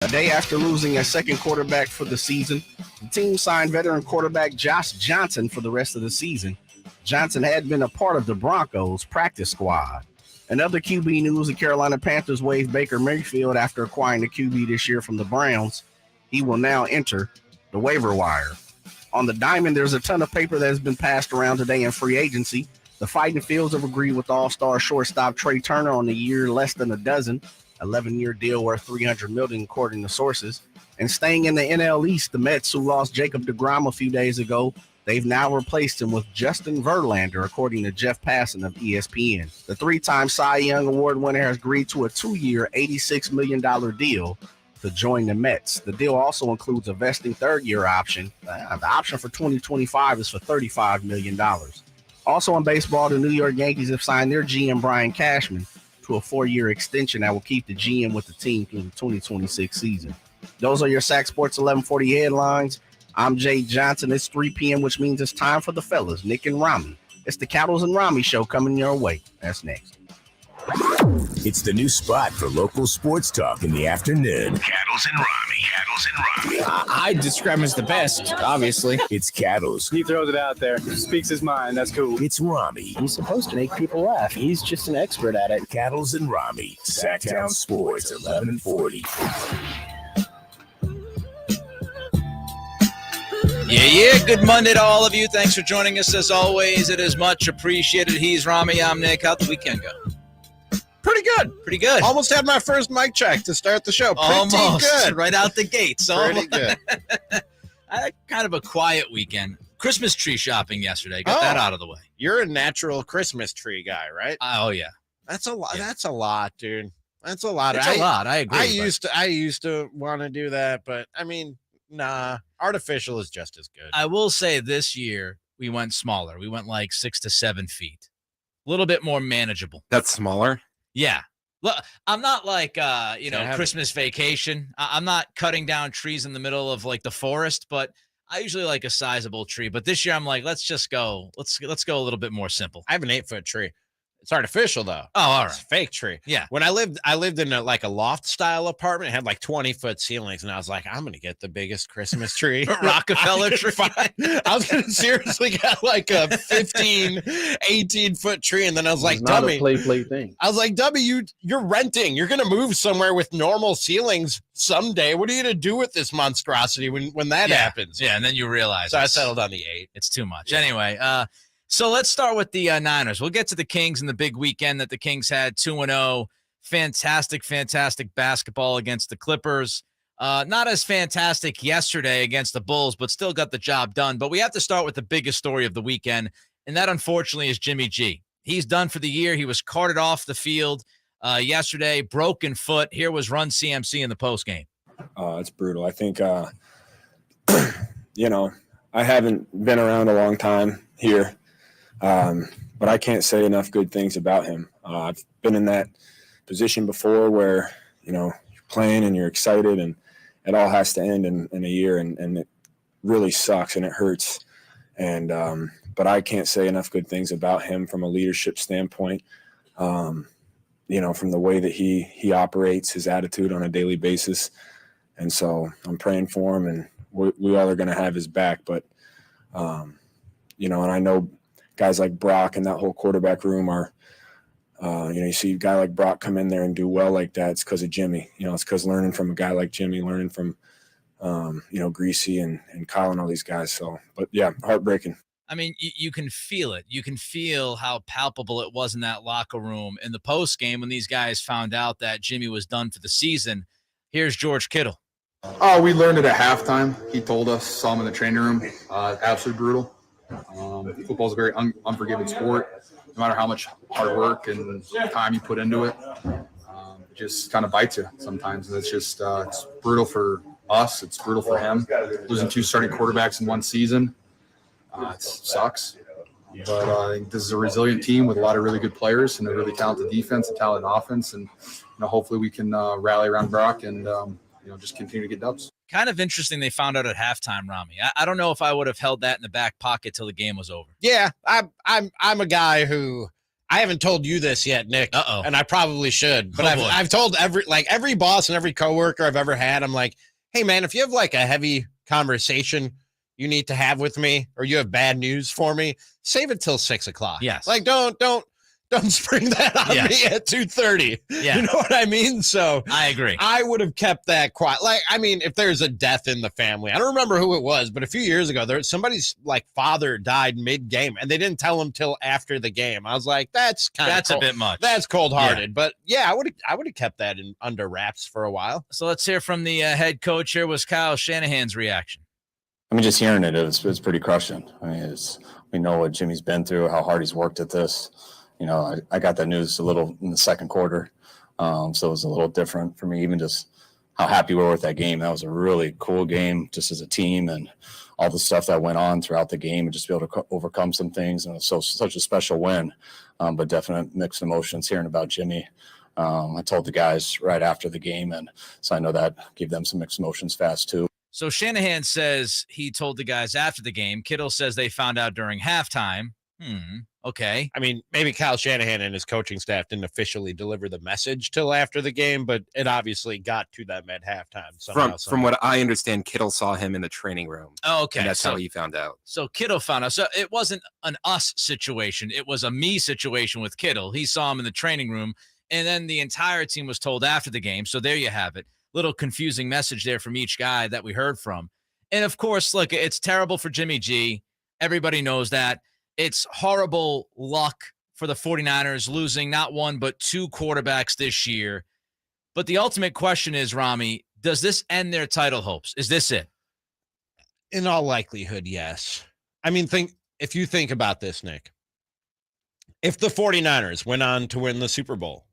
A day after losing a second quarterback for the season, the team signed veteran quarterback Josh Johnson for the rest of the season. Johnson had been a part of the Broncos practice squad. In other QB news, the Carolina Panthers waived Baker Mayfield after acquiring the QB this year from the Browns. He will now enter the waiver wire. On the diamond, there's a ton of paper that has been passed around today in free agency. The Fighting Fields have agreed with all-star shortstop Trey Turner on a year less than a dozen, 11-year deal worth $300 million according to sources. And staying in the NL East, the Mets, who lost Jacob deGrom a few days ago, they've now replaced him with Justin Verlander, according to Jeff Passan of ESPN. The three-time Cy Young Award winner has agreed to a 2-year, $86 million deal to join the Mets. The deal also includes a vesting third-year option. The option for 2025 is for $35 million. Also in baseball, the New York Yankees have signed their GM Brian Cashman to a 4-year extension that will keep the GM with the team through the 2026 season. Those are your Sac Sports 1140 headlines. I'm Jay Johnson. It's 3 p.m., which means it's time for the fellas, Nick and Ramie. It's the Cattles and Ramie Show coming your way. That's next. It's the new spot for local sports talk in the afternoon. Cattles and Ramie. I describe him as the best, obviously. It's Cattles. He throws it out there, speaks his mind. That's cool. It's Ramie. He's supposed to make people laugh. He's just an expert at it. Cattles and Ramie. Sactown Sports 1140. Yeah. Good Monday to all of you. Thanks for joining us as always. It is much appreciated. He's Ramie. I'm Nick. How'd the weekend go? Pretty good. Almost had my first mic check to start the show. Pretty good. Right out the gates. Pretty good. I had kind of a quiet weekend. Christmas tree shopping yesterday. Got that out of the way. You're a natural Christmas tree guy, right? Oh, yeah. That's a lot. Yeah. That's a lot, dude. That's a lot. It's a lot. I agree. I used to want to do that, but I mean, nah. Artificial is just as good. I will say this year we went smaller. We went like 6 to 7 feet. A little bit more manageable. That's smaller? Yeah. Look, I'm not like, Christmas vacation. I'm not cutting down trees in the middle of like the forest, but I usually like a sizable tree. But this year I'm like, let's just go. Let's go a little bit more simple. I have an 8-foot tree. It's artificial though. Oh, all right. It's a fake tree. Yeah. When I lived in a loft style apartment. It had like 20-foot ceilings, and I was like, I'm gonna get the biggest Christmas tree. Rockefeller tree. I was gonna seriously get like a 15, 18-foot tree, and then I was like, not dummy. a play thing. I was like, dummy, you're renting. You're gonna move somewhere with normal ceilings someday. What are you gonna do with this monstrosity when that happens? Yeah, and then you realize. So I settled on the 8. It's too much. Yeah. Anyway, so let's start with the Niners. We'll get to the Kings and the big weekend that the Kings had, 2-0. Fantastic basketball against the Clippers. Not as fantastic yesterday against the Bulls, but still got the job done. But we have to start with the biggest story of the weekend, and that, unfortunately, is Jimmy G. He's done for the year. He was carted off the field yesterday, broken foot. Here was Run CMC in the postgame. It's brutal. I think, I haven't been around a long time here. But I can't say enough good things about him. I've been in that position before where, you're playing and you're excited and it all has to end in a year and it really sucks and it hurts. And, but I can't say enough good things about him from a leadership standpoint. From the way that he operates, his attitude on a daily basis. And so I'm praying for him, and we all are going to have his back. But, and I know guys like Brock and that whole quarterback room are, you see a guy like Brock come in there and do well like that. It's because of Jimmy. It's because learning from a guy like Jimmy, learning from, Greasy and Kyle and all these guys. So, but yeah, heartbreaking. I mean, you can feel it. You can feel how palpable it was in that locker room in the post game when these guys found out that Jimmy was done for the season. Here's George Kittle. Oh, we learned it at halftime. He told us, saw him in the training room. Absolutely brutal. Football is a very unforgiving sport. No matter how much hard work and time you put into it, it just kind of bites you sometimes. And it's just it's brutal for us. It's brutal for him. Losing 2 starting quarterbacks in one season, it sucks. But I think this is a resilient team with a lot of really good players and a really talented defense and talented offense. And hopefully we can rally around Brock and just continue to get dubs. Kind of interesting they found out at halftime, Ramie. I don't know if I would have held that in the back pocket till the game was over. Yeah, I'm a guy who I haven't told you this yet, Nick. Uh-oh. And I probably should. But Oh, boy. I've told every boss and every coworker I've ever had, I'm like, hey, man, if you have like a heavy conversation you need to have with me or you have bad news for me, save it till 6 o'clock. Yes. Like, don't spring that on me at 2:30. Yeah. You know what I mean? So I agree. I would have kept that quiet. Like, I mean, if there's a death in the family, I don't remember who it was, but a few years ago, somebody's like father died mid-game and they didn't tell him till after the game. I was like, that's a bit much. That's cold-hearted. Yeah. But yeah, I would have kept that under wraps for a while. So let's hear from the head coach. Here was Kyle Shanahan's reaction. I mean, just hearing it was pretty crushing. I mean, we know what Jimmy's been through, how hard he's worked at this. You know, I got that news a little in the second quarter, so it was a little different for me, even just how happy we were with that game. That was a really cool game just as a team and all the stuff that went on throughout the game and just be able to overcome some things. And it was such a special win, but definite mixed emotions hearing about Jimmy. I told the guys right after the game, and so I know that gave them some mixed emotions fast too. So Shanahan says he told the guys after the game. Kittle says they found out during halftime. Okay. I mean, maybe Kyle Shanahan and his coaching staff didn't officially deliver the message till after the game, but it obviously got to them at halftime. From what I understand, Kittle saw him in the training room. Oh, okay. And that's how he found out. So Kittle found out. So it wasn't an us situation. It was a me situation with Kittle. He saw him in the training room, and then the entire team was told after the game. So there you have it. Little confusing message there from each guy that we heard from. And, of course, look, it's terrible for Jimmy G. Everybody knows that. It's horrible luck for the 49ers losing not one but two quarterbacks this year. But the ultimate question is, Ramie, does this end their title hopes? Is this it? In all likelihood, yes. I mean, if you think about this, Nick, if the 49ers went on to win the Super Bowl,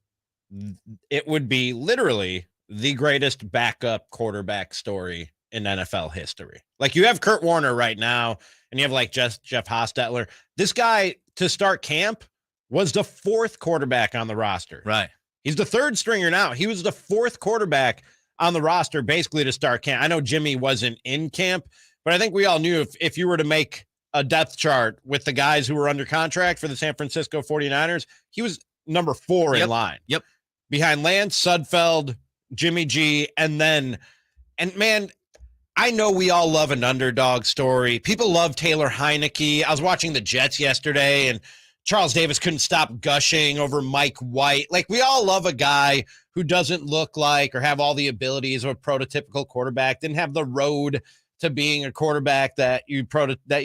it would be literally the greatest backup quarterback story in NFL history. Like, you have Kurt Warner right now, and you have like Jeff Hostetler. This guy to start camp was the fourth quarterback on the roster. Right. He's the third stringer now. He was the fourth quarterback on the roster basically to start camp. I know Jimmy wasn't in camp, but I think we all knew if you were to make a depth chart with the guys who were under contract for the San Francisco 49ers, he was number 4 in line. Yep. Behind Lance, Sudfeld, Jimmy G, and man, I know we all love an underdog story. People love Taylor Heineke. I was watching the Jets yesterday, and Charles Davis couldn't stop gushing over Mike White. Like, we all love a guy who doesn't look like or have all the abilities of a prototypical quarterback, didn't have the road to being a quarterback that you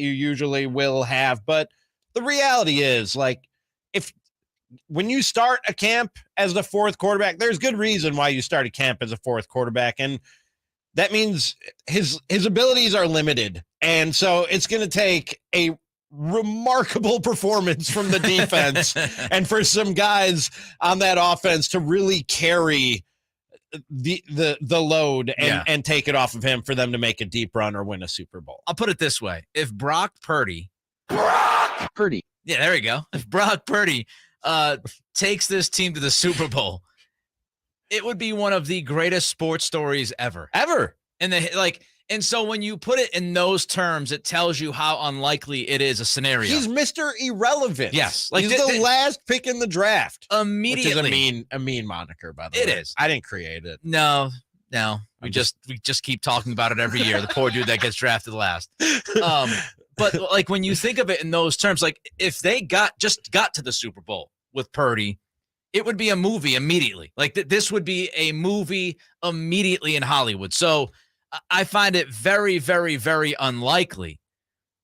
usually will have. But the reality is, like, when you start a camp as the fourth quarterback, there's good reason why you start a camp as a fourth quarterback. And that means his abilities are limited. And so it's going to take a remarkable performance from the defense and for some guys on that offense to really carry the load and take it off of him for them to make a deep run or win a Super Bowl. I'll put it this way. If Brock Purdy. Yeah, there we go. If Brock Purdy takes this team to the Super Bowl, it would be one of the greatest sports stories ever. And so when you put it in those terms, it tells you how unlikely it is a scenario. He's Mr. Irrelevant. Yes. Like, he's the last pick in the draft. Immediately. Which is a mean moniker, by the way. It is. I didn't create it. No. We just keep talking about it every year. The poor dude that gets drafted last. But like, when you think of it in those terms, like, if they just got to the Super Bowl with Purdy, it would be a movie immediately. Like, this would be a movie immediately in Hollywood. So I find it very, very, very unlikely.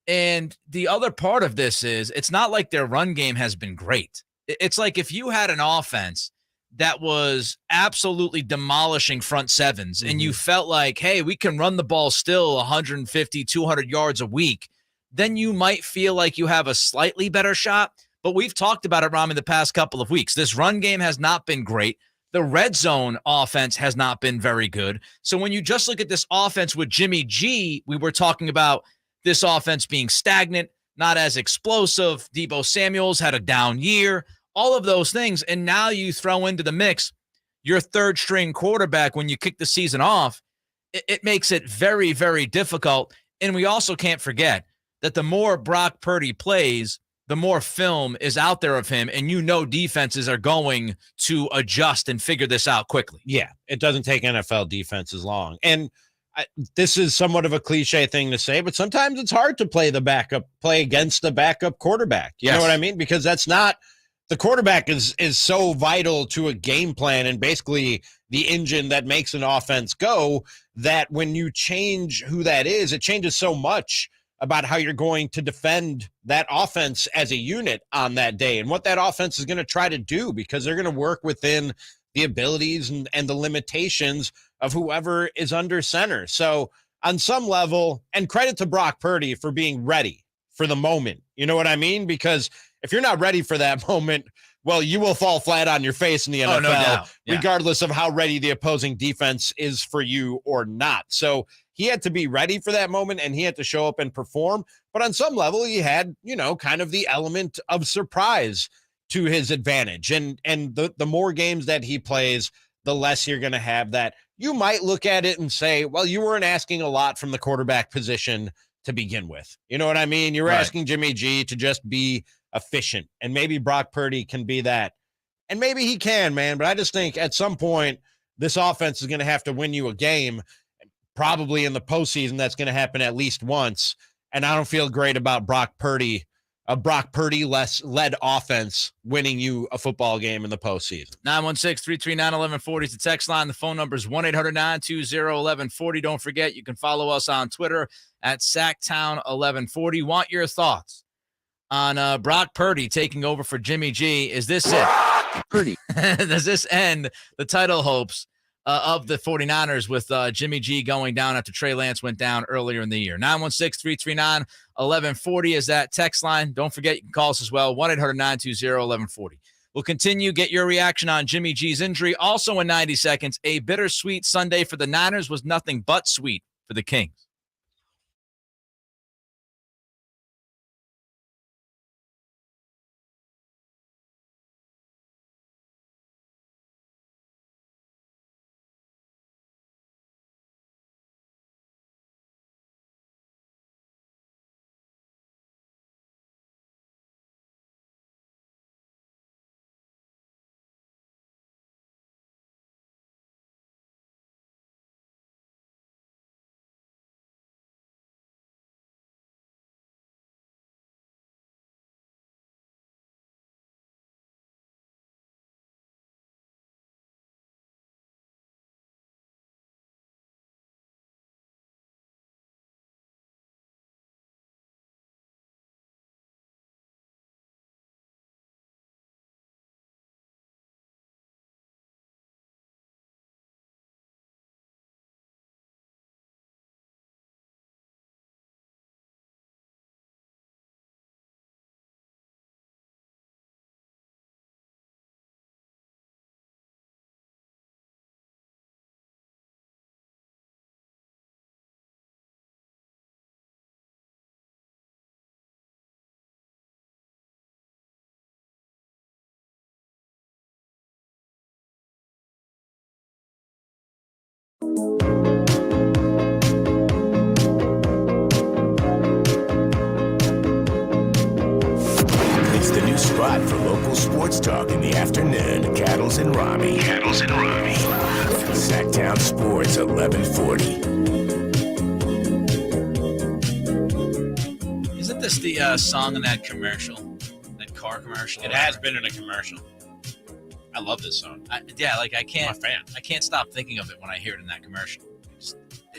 And the other part of this is, it's not like their run game has been great. It's like if you had an offense that was absolutely demolishing front sevens and you felt like, hey, we can run the ball still 150, 200 yards a week, then you might feel like you have a slightly better shot. But we've talked about it, Ramie, the past couple of weeks. This run game has not been great. The red zone offense has not been very good. So when you just look at this offense with Jimmy G, we were talking about this offense being stagnant, not as explosive. Deebo Samuel's had a down year, all of those things. And now you throw into the mix your third string quarterback when you kick the season off. It makes it very, very difficult. And we also can't forget that the more Brock Purdy plays, the more film is out there of him, and defenses are going to adjust and figure this out quickly. Yeah, it doesn't take NFL defenses long. And this is somewhat of a cliche thing to say, but sometimes it's hard to play against the backup quarterback. You know what I mean? Because that's not the quarterback is so vital to a game plan and basically the engine that makes an offense go, that when you change who that is, it changes so much about how you're going to defend that offense as a unit on that day and what that offense is going to try to do, because they're going to work within the abilities and the limitations of whoever is under center. So on some level, and credit to Brock Purdy for being ready for the moment. You know what I mean? Because if you're not ready for that moment, well, you will fall flat on your face in the NFL, no doubt. regardless of how ready the opposing defense is for you or not. So he had to be ready for that moment, and he had to show up and perform. But on some level, he had, kind of the element of surprise to his advantage. And the more games that he plays, the less you're going to have that. You might look at it and say, well, you weren't asking a lot from the quarterback position to begin with. You know what I mean? You're asking Jimmy G to just be efficient, and maybe Brock Purdy can be that. And maybe he can, man. But I just think at some point, this offense is going to have to win you a game. Probably in the postseason, that's going to happen at least once. And I don't feel great about Brock Purdy led offense winning you a football game in the postseason. 916-339-1140 is the text line. The phone number is 1-800-920-1140. Don't forget, you can follow us on Twitter at Sactown1140. Want your thoughts on Brock Purdy taking over for Jimmy G? Is this it? Purdy. Does this end the title hopes of the 49ers with Jimmy G going down after Trey Lance went down earlier in the year? 916-339-1140 is that text line. Don't forget, you can call us as well, 1-800-920-1140. We'll continue. Get your reaction on Jimmy G's injury. Also in 90 seconds, a bittersweet Sunday for the Niners was nothing but sweet for the Kings. It's the new spot for local sports talk in the afternoon. Cattles and Ramie. Sactown Sports 1140. Isn't this the song in that commercial? That car commercial? It has been in a commercial. I love this song. I can't. I'm a fan. I can't stop thinking of it when I hear it in that commercial.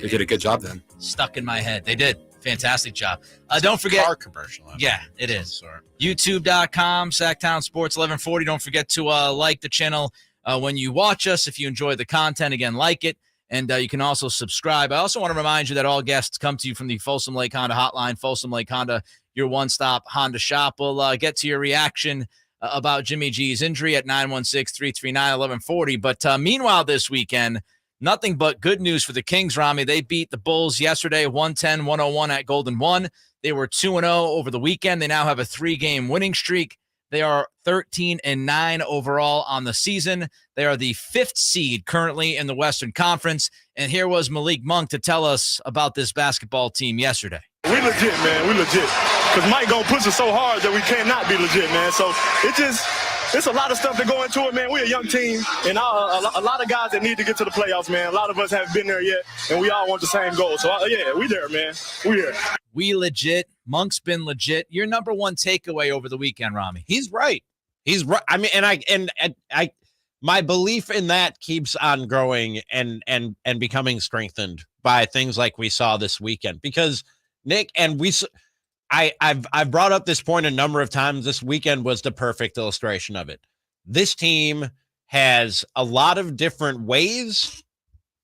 They did a good job then. Stuck in my head. They did. Fantastic job. Don't forget. Car commercial. Yeah, it is. YouTube.com, Sactown Sports 1140. Don't forget to like the channel when you watch us. If you enjoy the content, again, like it. And you can also subscribe. I also want to remind you that all guests come to you from the Folsom Lake Honda hotline. Folsom Lake Honda, your one-stop Honda shop. We'll get to your reaction about Jimmy G's injury at 916-339-1140. But meanwhile, this weekend, nothing but good news for the Kings, Ramie. They beat the Bulls yesterday, 110-101 at Golden 1. They were 2-0 over the weekend. They now have a 3-game winning streak. They are 13-9 overall on the season. They are the 5th seed currently in the Western Conference. And here was Malik Monk to tell us about this basketball team yesterday. We legit, man. We legit. Because Mike going to push us so hard that we cannot be legit, man. So it's a lot of stuff that go into it, man. We're a young team, and a lot of guys that need to get to the playoffs, man. A lot of us haven't been there yet, and we all want the same goal. So, yeah, we there, man. We here. We legit. Monk's been legit. Your number one takeaway over the weekend, Ramie. He's right. He's right. I mean, and I my belief in that keeps on growing and becoming strengthened by things like we saw this weekend. Because Nick and I've brought up this point a number of times. This weekend was the perfect illustration of it. This team has a lot of different ways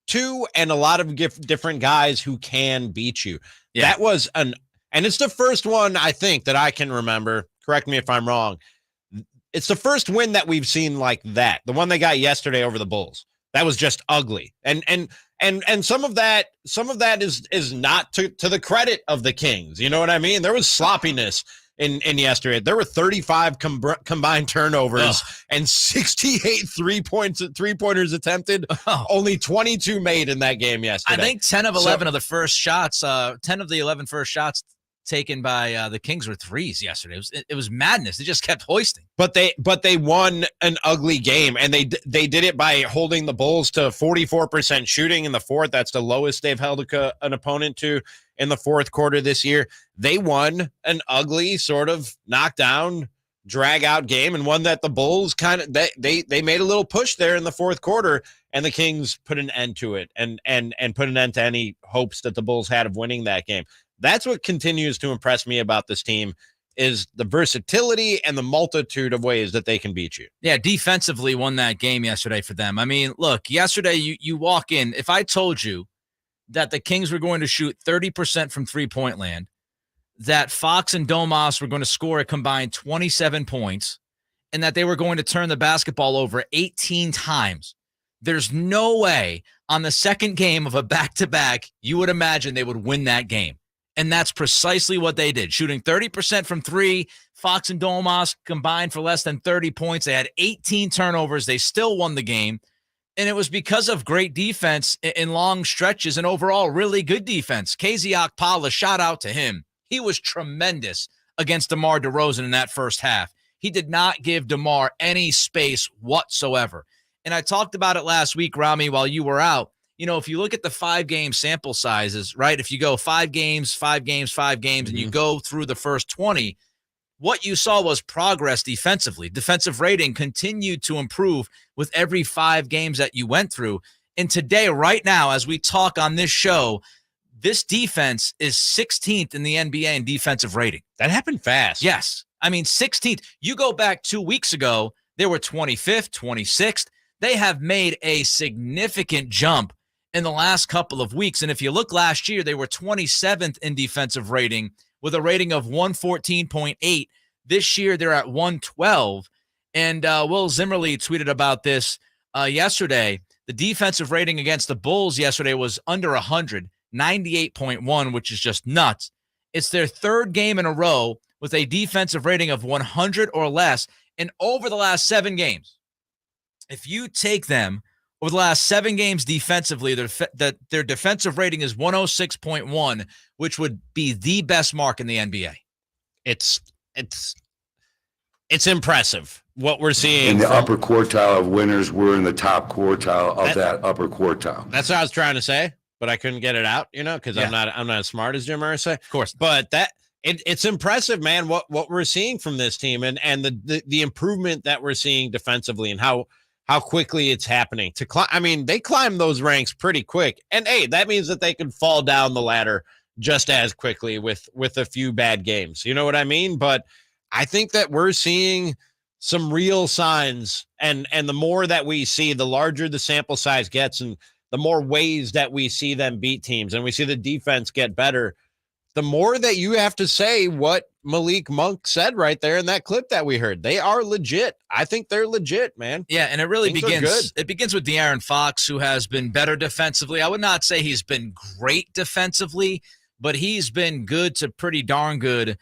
to, and a lot of different guys who can beat you. Yeah. That was and it's the first one I think that I can remember. Correct me if I'm wrong. It's the first win that we've seen like that. The one they got yesterday over the Bulls. That was just ugly. And some of that is not to the credit of the Kings. You know what I mean? There was sloppiness in yesterday. There were 35 combined turnovers and 68 three-pointers attempted. Only 22 made in that game yesterday. I think 10 of 11 of the first shots, 10 of the 11 first shots taken by the Kings were threes yesterday. It was madness. They just kept hoisting. But they won an ugly game, and they did it by holding the Bulls to 44% shooting in the fourth. That's the lowest they've held an opponent to in the fourth quarter this year. They won an ugly sort of knockdown, drag out game, and one that the Bulls kind of they made a little push there in the fourth quarter, and the Kings put an end to it and put an end to any hopes that the Bulls had of winning that game. That's what continues to impress me about this team is the versatility and the multitude of ways that they can beat you. Yeah, defensively won that game yesterday for them. I mean, look, yesterday you walk in. If I told you that the Kings were going to shoot 30% from three-point land, that Fox and Domas were going to score a combined 27 points, and that they were going to turn the basketball over 18 times, there's no way on the second game of a back-to-back you would imagine they would win that game. And that's precisely what they did. Shooting 30% from three, Fox and Domas combined for less than 30 points. They had 18 turnovers. They still won the game. And it was because of great defense in long stretches and overall really good defense. KZ Okpala, shout out to him. He was tremendous against DeMar DeRozan in that first half. He did not give DeMar any space whatsoever. And I talked about it last week, Ramie, while you were out. You know, if you look at the 5-game sample sizes, right, if you go 5 games, and you go through the first 20, what you saw was progress defensively. Defensive rating continued to improve with every 5 games that you went through. And today, right now, as we talk on this show, this defense is 16th in the NBA in defensive rating. That happened fast. Yes. I mean, 16th. You go back 2 weeks ago, they were 25th, 26th. They have made a significant jump in the last couple of weeks. And if you look last year, they were 27th in defensive rating with a rating of 114.8. This year, they're at 112. And Will Zimmerly tweeted about this yesterday. The defensive rating against the Bulls yesterday was under 100, 98.1, which is just nuts. It's their third game in a row with a defensive rating of 100 or less. And over the last 7 games, if you take them over the last 7 games defensively, their defensive rating is 106.1, which would be the best mark in the NBA. It's impressive what we're seeing. In the upper quartile of winners, we're in the top quartile of that upper quartile. That's what I was trying to say, but I couldn't get it out, because I'm not as smart as Jim Irsay. Of course. But it's impressive, man, what we're seeing from this team and the improvement that we're seeing defensively and how quickly it's happening. They climbed those ranks pretty quick. And hey, that means that they could fall down the ladder just as quickly with a few bad games. You know what I mean? But I think that we're seeing some real signs, and the more that we see, the larger the sample size gets and the more ways that we see them beat teams and we see the defense get better, the more that you have to say what Malik Monk said right there in that clip that we heard. They are legit. I think they're legit, man. Yeah, and it really begins with De'Aaron Fox, who has been better defensively. I would not say he's been great defensively, but he's been good to pretty darn good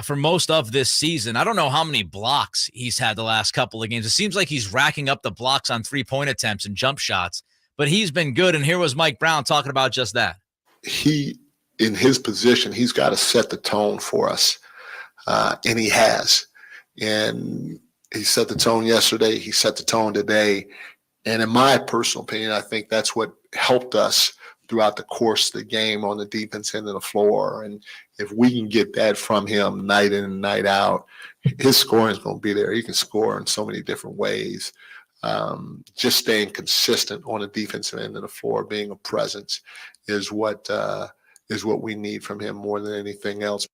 for most of this season. I don't know how many blocks he's had the last couple of games. It seems like he's racking up the blocks on three-point attempts and jump shots, but he's been good, and here was Mike Brown talking about just that. He in his position, he's got to set the tone for us, and he has. And he set the tone yesterday. He set the tone today. And in my personal opinion, I think that's what helped us throughout the course of the game on the defense end of the floor. And if we can get that from him night in and night out, his scoring is going to be there. He can score in so many different ways. Just staying consistent on the defensive end of the floor, being a presence, is what we need from him more than anything else.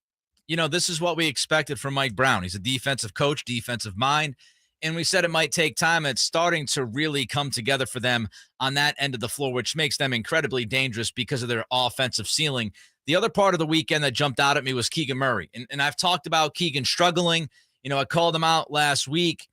You know, this is what we expected from Mike Brown. He's a defensive coach, defensive mind. And we said it might take time. It's starting to really come together for them on that end of the floor, which makes them incredibly dangerous because of their offensive ceiling. The other part of the weekend that jumped out at me was Keegan Murray. And I've talked about Keegan struggling. You know, I called him out last week.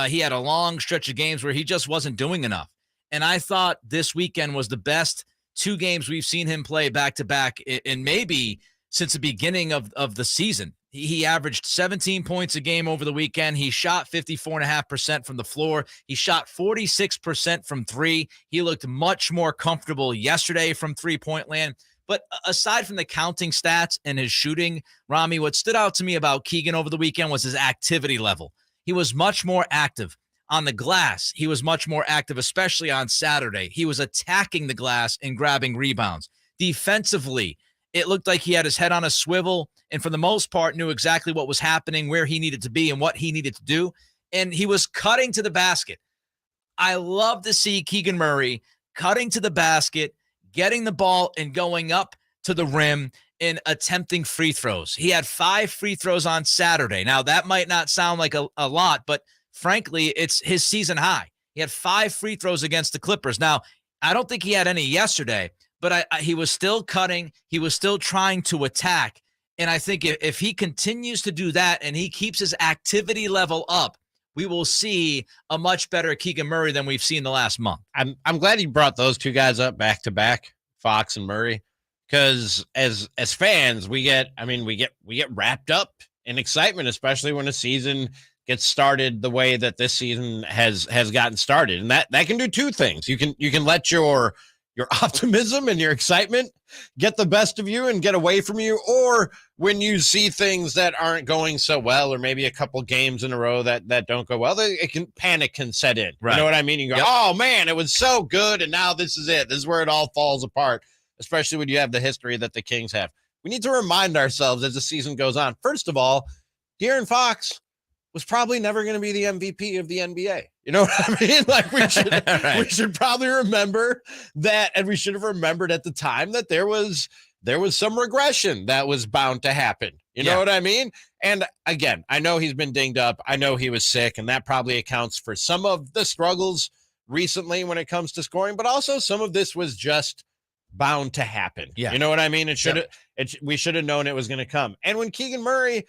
He had a long stretch of games where he just wasn't doing enough. And I thought this weekend was the best 2 games we've seen him play back-to-back and maybe since the beginning of the season. He averaged 17 points a game over the weekend. He shot 54.5% from the floor. He shot 46% from 3. He looked much more comfortable yesterday from three-point land. But aside from the counting stats and his shooting, Ramie, what stood out to me about Keegan over the weekend was his activity level. He was much more active on the glass. He was much more active, especially on Saturday. He was attacking the glass and grabbing rebounds. Defensively, it looked like he had his head on a swivel and for the most part knew exactly what was happening, where he needed to be and what he needed to do. And he was cutting to the basket. I love to see Keegan Murray cutting to the basket, getting the ball and going up to the rim and attempting free throws. He had 5 free throws on Saturday. Now, that might not sound like a lot, but frankly, it's his season high. He had 5 free throws against the Clippers. Now, I don't think he had any yesterday, but he was still cutting. He was still trying to attack. And I think if he continues to do that and he keeps his activity level up, we will see a much better Keegan Murray than we've seen the last month. I'm glad you brought those 2 guys up back to back, Fox and Murray, because as fans, we get wrapped up in excitement, especially when a season gets started the way that this season has gotten started. And that can do 2 things. You can let your optimism and your excitement get the best of you and get away from you, or when you see things that aren't going so well, or maybe a couple games in a row that don't go well, panic can set in. Right. You know what I mean? You go, yep. Oh man, it was so good, and now this is it. This is where it all falls apart, especially when you have the history that the Kings have. We need to remind ourselves as the season goes on. First of all, De'Aaron Fox was probably never going to be the MVP of the NBA. You know what I mean? Like we should probably remember that, and we should have remembered at the time that there was some regression that was bound to happen. You know what I mean? And again, I know he's been dinged up. I know he was sick, and that probably accounts for some of the struggles recently when it comes to scoring, but also some of this was just bound to happen. Yeah. You know what I mean? We should have known it was going to come. And when Keegan Murray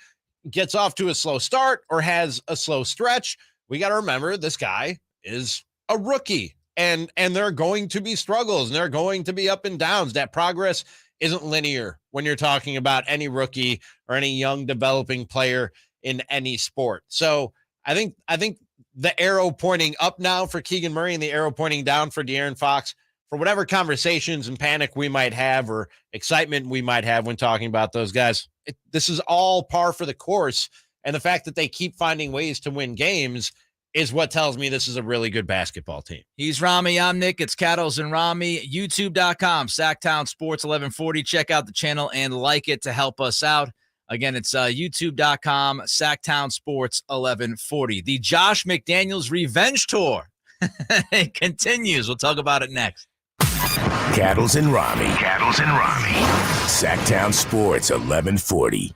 gets off to a slow start or has a slow stretch, we got to remember this guy is a rookie, and there are going to be struggles and there are going to be up and downs. That progress isn't linear when you're talking about any rookie or any young developing player in any sport. So I think the arrow pointing up now for Keegan Murray and the arrow pointing down for De'Aaron Fox, for whatever conversations and panic we might have or excitement we might have when talking about those guys, this is all par for the course. And the fact that they keep finding ways to win games is what tells me this is a really good basketball team. He's Ramie. I'm Nick. It's Cattles and Ramie. YouTube.com, Sactown Sports 1140. Check out the channel and like it to help us out. Again, it's YouTube.com, Sactown Sports 1140. The Josh McDaniels Revenge Tour it continues. We'll talk about it next. Cattles and Ramie. Sactown Sports 1140.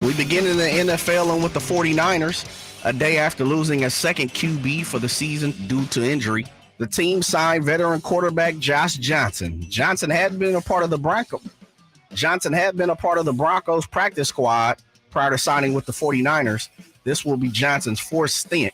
We begin in the NFL and with the 49ers. A day after losing a second QB for the season due to injury, the team signed veteran quarterback Josh Johnson. Johnson had been a part of the Broncos practice squad prior to signing with the 49ers. This will be Johnson's fourth stint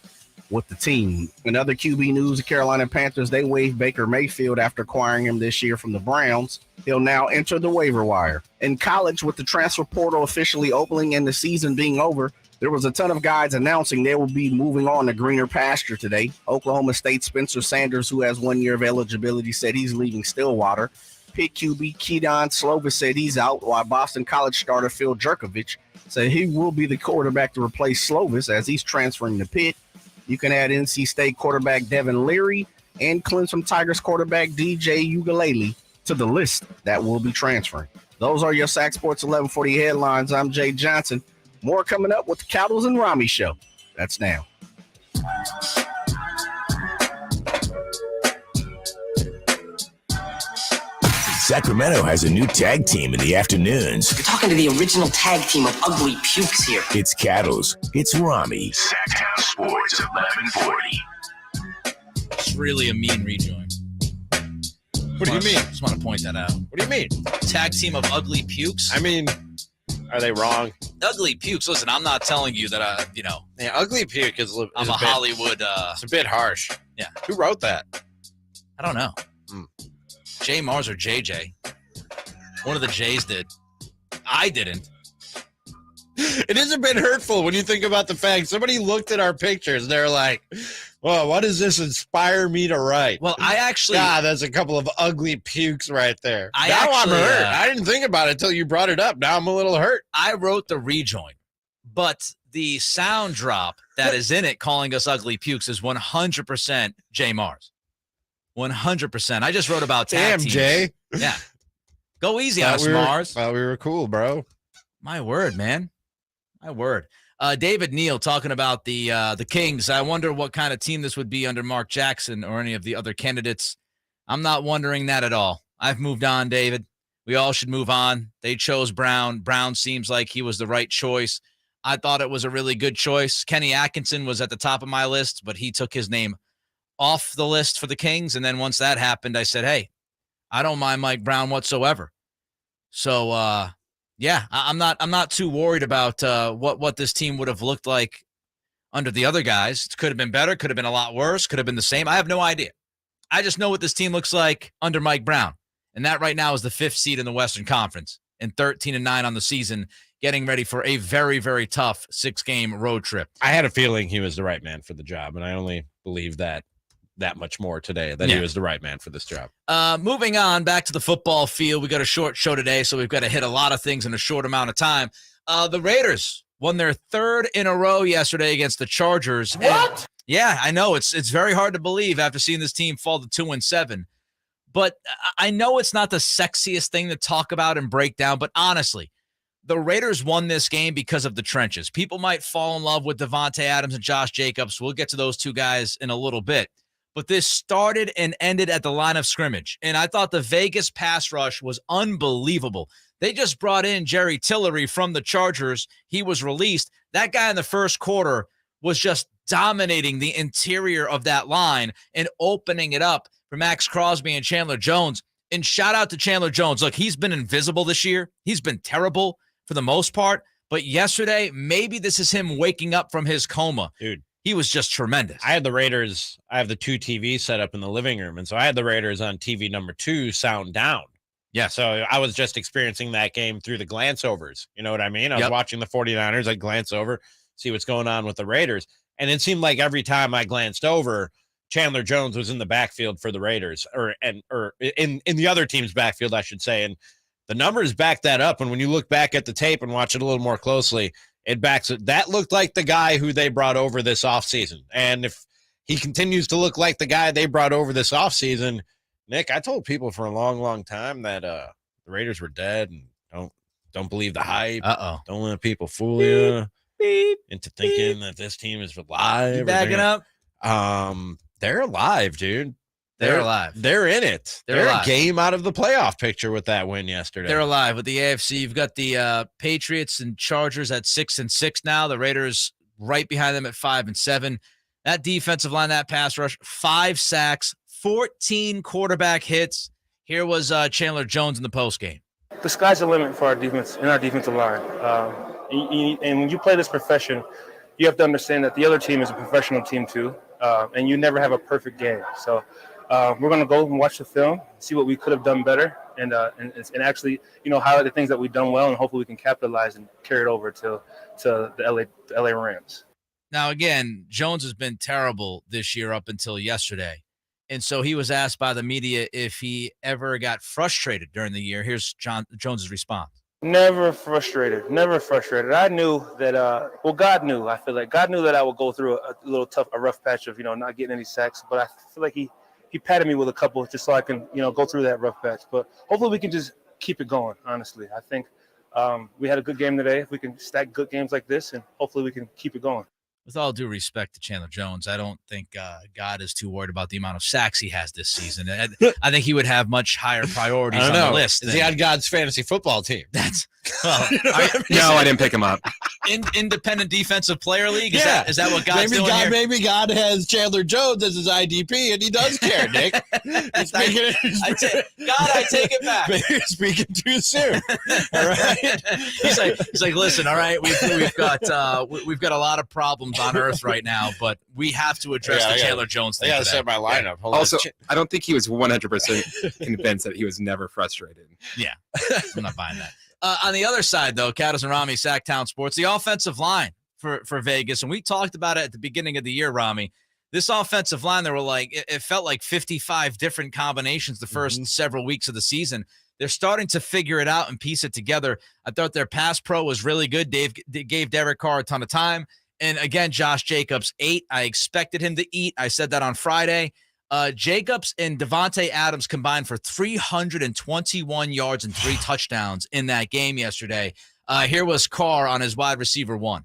with the team. In other QB news, the Carolina Panthers, they waived Baker Mayfield after acquiring him this year from the Browns. He'll now enter the waiver wire. In college, with the transfer portal officially opening and the season being over, there was a ton of guys announcing they will be moving on to greener pasture today. Oklahoma State Spencer Sanders, who has 1 year of eligibility, said he's leaving Stillwater. Pitt QB Keaton Slovis said he's out, while Boston College starter Phil Jerkovich said he will be the quarterback to replace Slovis as he's transferring to Pitt. You can add NC State quarterback Devin Leary and Clemson Tigers quarterback DJ Ugalele to the list that will be transferring. Those are your Sac Sports 1140 headlines. I'm Jay Johnson. More coming up with the Cattles and Ramie Show. That's now. Sacramento has a new tag team in the afternoons. You're talking to the original tag team of ugly pukes here. It's Cattles. It's Ramie. Sactown Sports 1140. It's really a mean rejoin. What do you mean? Just want to point that out. What do you mean? Tag team of ugly pukes? I mean, are they wrong? Ugly pukes. Listen, I'm not telling you that, Yeah, ugly puke is I'm a Hollywood. It's a bit harsh. Yeah. Who wrote that? I don't know. J Mars or JJ. One of the J's did. I didn't. It is a bit hurtful when you think about the fact somebody looked at our pictures. They're like, well, what does this inspire me to write? Well, I actually... that's a couple of ugly pukes right there. I'm actually, hurt. I didn't think about it until you brought it up. Now I'm a little hurt. I wrote the rejoin, but the sound drop that is in it calling us ugly pukes is 100% J Mars. 100%. I just wrote about tag teams. Jay. Yeah. Go easy on us, Mars. Thought we were cool, bro. My word, man. My word. David Neal talking about the Kings. I wonder what kind of team this would be under Mark Jackson or any of the other candidates. I'm not wondering that at all. I've moved on, David. We all should move on. They chose Brown. Brown seems like he was the right choice. I thought it was a really good choice. Kenny Atkinson was at the top of my list, but he took his name off the list for the Kings. And then once that happened, I said, hey, I don't mind Mike Brown whatsoever. So, yeah, I'm not too worried about what this team would have looked like under the other guys. It could have been better, could have been a lot worse, could have been the same. I have no idea. I just know what this team looks like under Mike Brown. And that right now is the 5th seed in the Western Conference and 13-9 on the season, getting ready for a very, very tough 6-game road trip. I had a feeling he was the right man for the job, and I only believe that much more today, that he was the right man for this job. Moving on back to the football field. We got a short show today, so we've got to hit a lot of things in a short amount of time. The Raiders won their 3rd in a row yesterday against the Chargers. What? Yeah, I know. It's very hard to believe after seeing this team fall to 2-7. But I know it's not the sexiest thing to talk about and break down, but honestly, the Raiders won this game because of the trenches. People might fall in love with Devontae Adams and Josh Jacobs. We'll get to those two guys in a little bit. But this started and ended at the line of scrimmage. And I thought the Vegas pass rush was unbelievable. They just brought in Jerry Tillery from the Chargers. He was released. That guy in the first quarter was just dominating the interior of that line and opening it up for Max Crosby and Chandler Jones. And shout out to Chandler Jones. Look, he's been invisible this year. He's been terrible for the most part. But yesterday, maybe this is him waking up from his coma. Dude. He was just tremendous. I had the Raiders. I have the 2 TVs set up in the living room. And so I had the Raiders on TV number 2, sound down. Yeah. So I was just experiencing that game through the glance overs. You know what I mean? I was watching the 49ers. I'd glance over, see what's going on with the Raiders. And it seemed like every time I glanced over, Chandler Jones was in the backfield for the Raiders or in the other team's backfield, I should say. And the numbers back that up. And when you look back at the tape and watch it a little more closely, it backs it. That looked like the guy who they brought over this offseason. And if he continues to look like the guy they brought over this offseason, Nick, I told people for a long, long time that the Raiders were dead and don't believe the hype. Don't let people fool you into thinking that this team is alive. You backing up? They're alive, dude. They're alive. They're in it. They're alive. a game out of the playoff picture with that win yesterday. They're alive with the AFC. You've got the Patriots and Chargers at 6-6 now. The Raiders right behind them at 5-7. That defensive line, that pass rush, 5 sacks, 14 quarterback hits. Here was Chandler Jones in the postgame. The sky's the limit for our defense and our defensive line. And when you play this profession, you have to understand that the other team is a professional team too, and you never have a perfect game. So we're going to go and watch the film, see what we could have done better, and actually, highlight the things that we've done well, and hopefully we can capitalize and carry it over to the LA Rams. Now, again, Jones has been terrible this year up until yesterday. And so he was asked by the media if he ever got frustrated during the year. Here's Jones's response. Never frustrated. I knew that, God knew. I feel like God knew that I would go through a rough patch of, not getting any sacks. But I feel like he patted me with a couple just so I can, go through that rough patch. But hopefully we can just keep it going, honestly. I think we had a good game today. If we can stack good games like this, and hopefully we can keep it going. With all due respect to Chandler Jones, I don't think God is too worried about the amount of sacks he has this season. I think he would have much higher priorities on the list. Is he on God's fantasy football team? That's No, I didn't pick him up. Independent Defensive Player League? Is that what God's doing here? Maybe God has Chandler Jones as his IDP, and he does care, Nick. God, I take it back. Maybe you're speaking too soon. All right. He's like, listen, all right, we've got a lot of problems on Earth right now, but we have to address the Chandler Jones thing. I got to set my lineup. Also, I don't think he was 100% convinced that he was never frustrated. Yeah, I'm not buying that. On the other side, though, Cattles and Ramie, Sactown Sports, the offensive line for Vegas, and we talked about it at the beginning of the year, Ramie. This offensive line, there were it felt like 55 different combinations the first several weeks of the season. They're starting to figure it out and piece it together. I thought their pass pro was really good. Dave gave Derek Carr a ton of time. And again, Josh Jacobs, 8. I expected him to eat. I said that on Friday. Jacobs and Devontae Adams combined for 321 yards and 3 touchdowns in that game yesterday. Here was Carr on his wide receiver 1.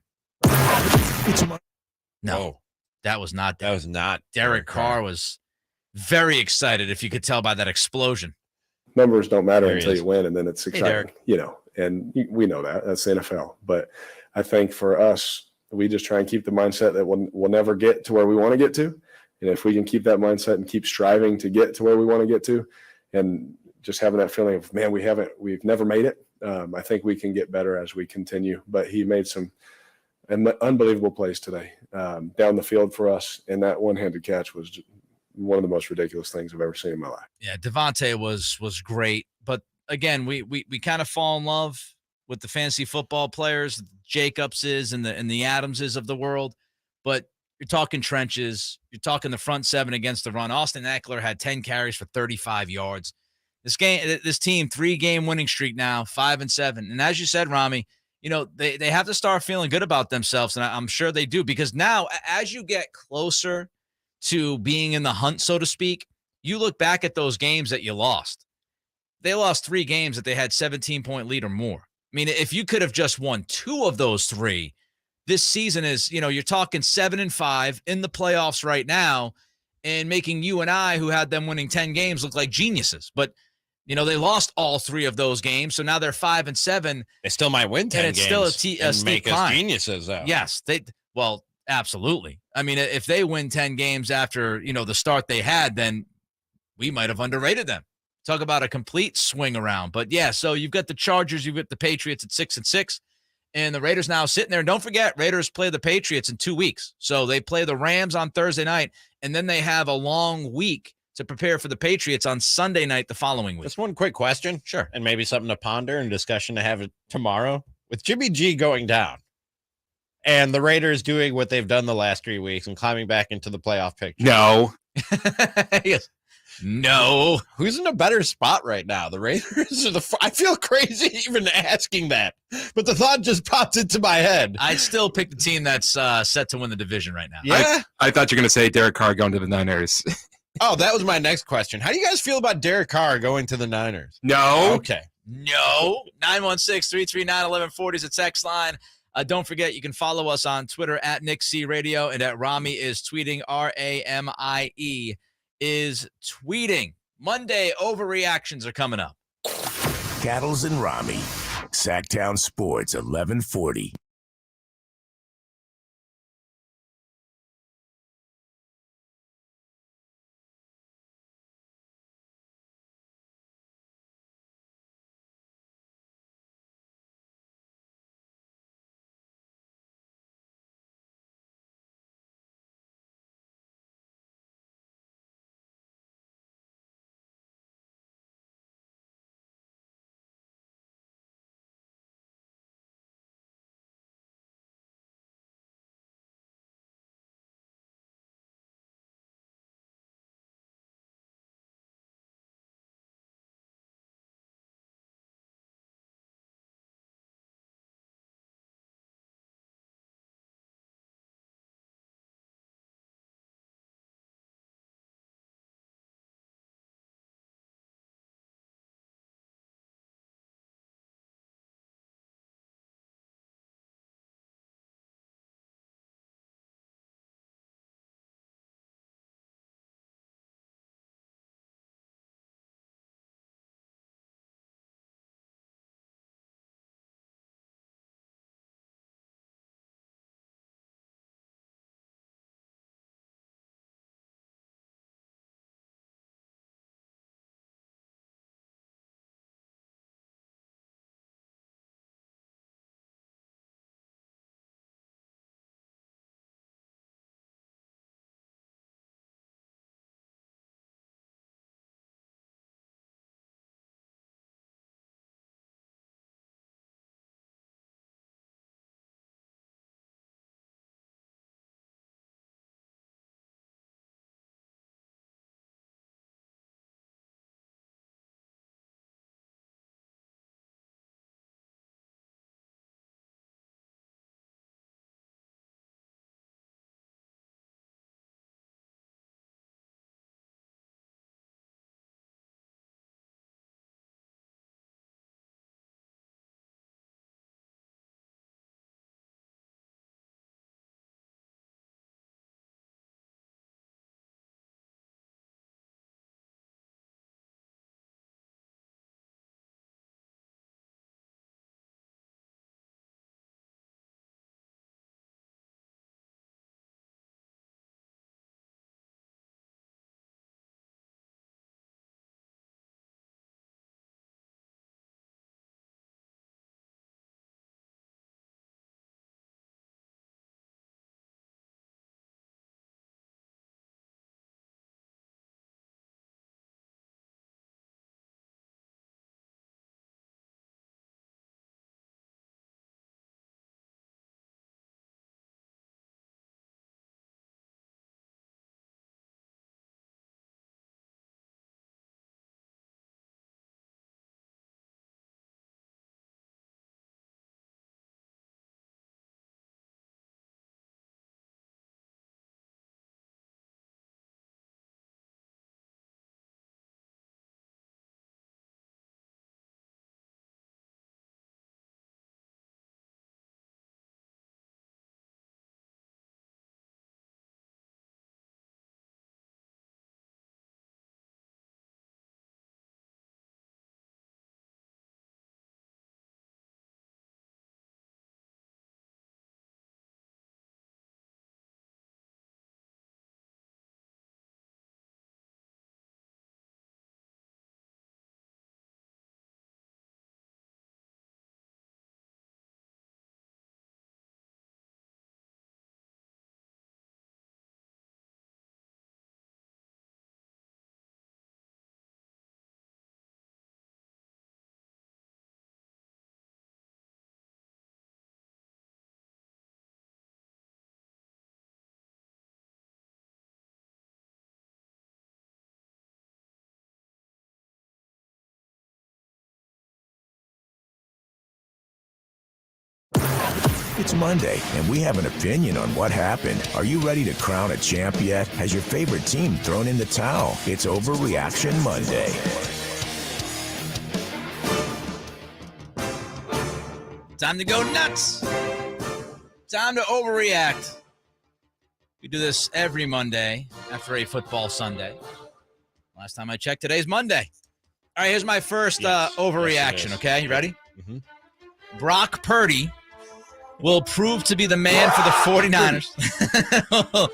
No, that was not. That was not. Derek Carr was very excited, if you could tell by that explosion. Numbers don't matter until you win, and then it's exciting, Derek. And we know that. That's the NFL. But I think for us, we just try and keep the mindset that we'll never get to where we want to get to. And if we can keep that mindset and keep striving to get to where we want to get to, and just having that feeling of, man, we've never made it. I think we can get better as we continue. But he made some unbelievable plays today down the field for us. And that one-handed catch was one of the most ridiculous things I've ever seen in my life. Yeah, Devontae was great. But again, we kind of fall in love with the fantasy football players, Jacobses and the Adamses of the world. But you're talking trenches. You're talking the front 7 against the run. Austin Eckler had 10 carries for 35 yards. This team, 3-game winning streak now, 5-7. And as you said, Ramie, they have to start feeling good about themselves, and I'm sure they do, because now as you get closer to being in the hunt, so to speak, you look back at those games that you lost. They lost 3 games that they had 17-point lead or more. I mean, if you could have just won 2 of those 3, this season is, you're talking 7-5 in the playoffs right now, and making you and I, who had them winning 10 games, look like geniuses. But, they lost all 3 of those games, so now they're 5-7. They still might win 10 and it's games still a and steep make us climb. geniuses, though. Yes, absolutely. I mean, if they win 10 games after, the start they had, then we might have underrated them. Talk about a complete swing around. But, yeah, so you've got the Chargers, you've got the Patriots at 6-6. And the Raiders now sitting there. And don't forget, Raiders play the Patriots in 2 weeks. So they play the Rams on Thursday night, and then they have a long week to prepare for the Patriots on Sunday night the following week. Just one quick question. Sure. And maybe something to ponder and discussion to have tomorrow. With Jimmy G going down and the Raiders doing what they've done the last 3 weeks and climbing back into the playoff picture. No. Yes. No. Who's in a better spot right now? The Raiders or I feel crazy even asking that, but the thought just popped into my head. I'd still pick the team that's set to win the division right now. Yeah. I thought you were going to say Derek Carr going to the Niners. Oh, that was my next question. How do you guys feel about Derek Carr going to the Niners? No. Okay. No. 916-339-1140 is the text line. Don't forget, you can follow us on Twitter at Nick C Radio, and at Ramie is tweeting RAMIE is tweeting. Monday overreactions are coming up. Cattles and Ramie. Sactown Sports 1140. It's Monday, and we have an opinion on what happened. Are you ready to crown a champ yet? Has your favorite team thrown in the towel? It's Overreaction Monday. Time to go nuts. Time to overreact. We do this every Monday after a football Sunday. Last time I checked, today's Monday. All right, here's my first overreaction, okay? You ready? Mm-hmm. Brock Purdy will prove to be the man for the 49ers.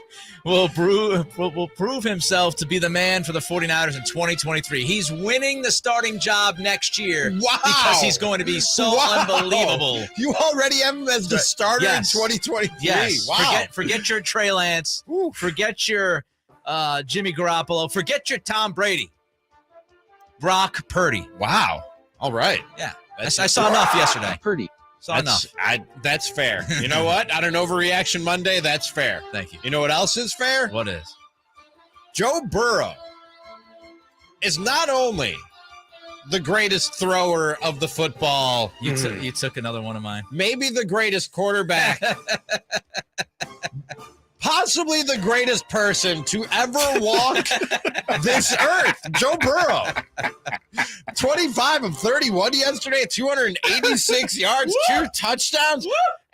will prove himself to be the man for the 49ers in 2023. He's winning the starting job next year. Wow. Because he's going to be so unbelievable. You already have him as the starter in 2023. Yes. Wow. Forget your Trey Lance. Forget your Jimmy Garoppolo. Forget your Tom Brady. Brock Purdy. Wow. All right. Yeah. I saw enough yesterday. Purdy. That's fair. You know what? On an overreaction Monday, that's fair. Thank you. You know what else is fair? What is? Joe Burrow is not only the greatest thrower of the football. You took another one of mine. Maybe the greatest quarterback. Possibly the greatest person to ever walk this earth. Joe Burrow. 25 of 31 yesterday, 286 yards, 2 touchdowns,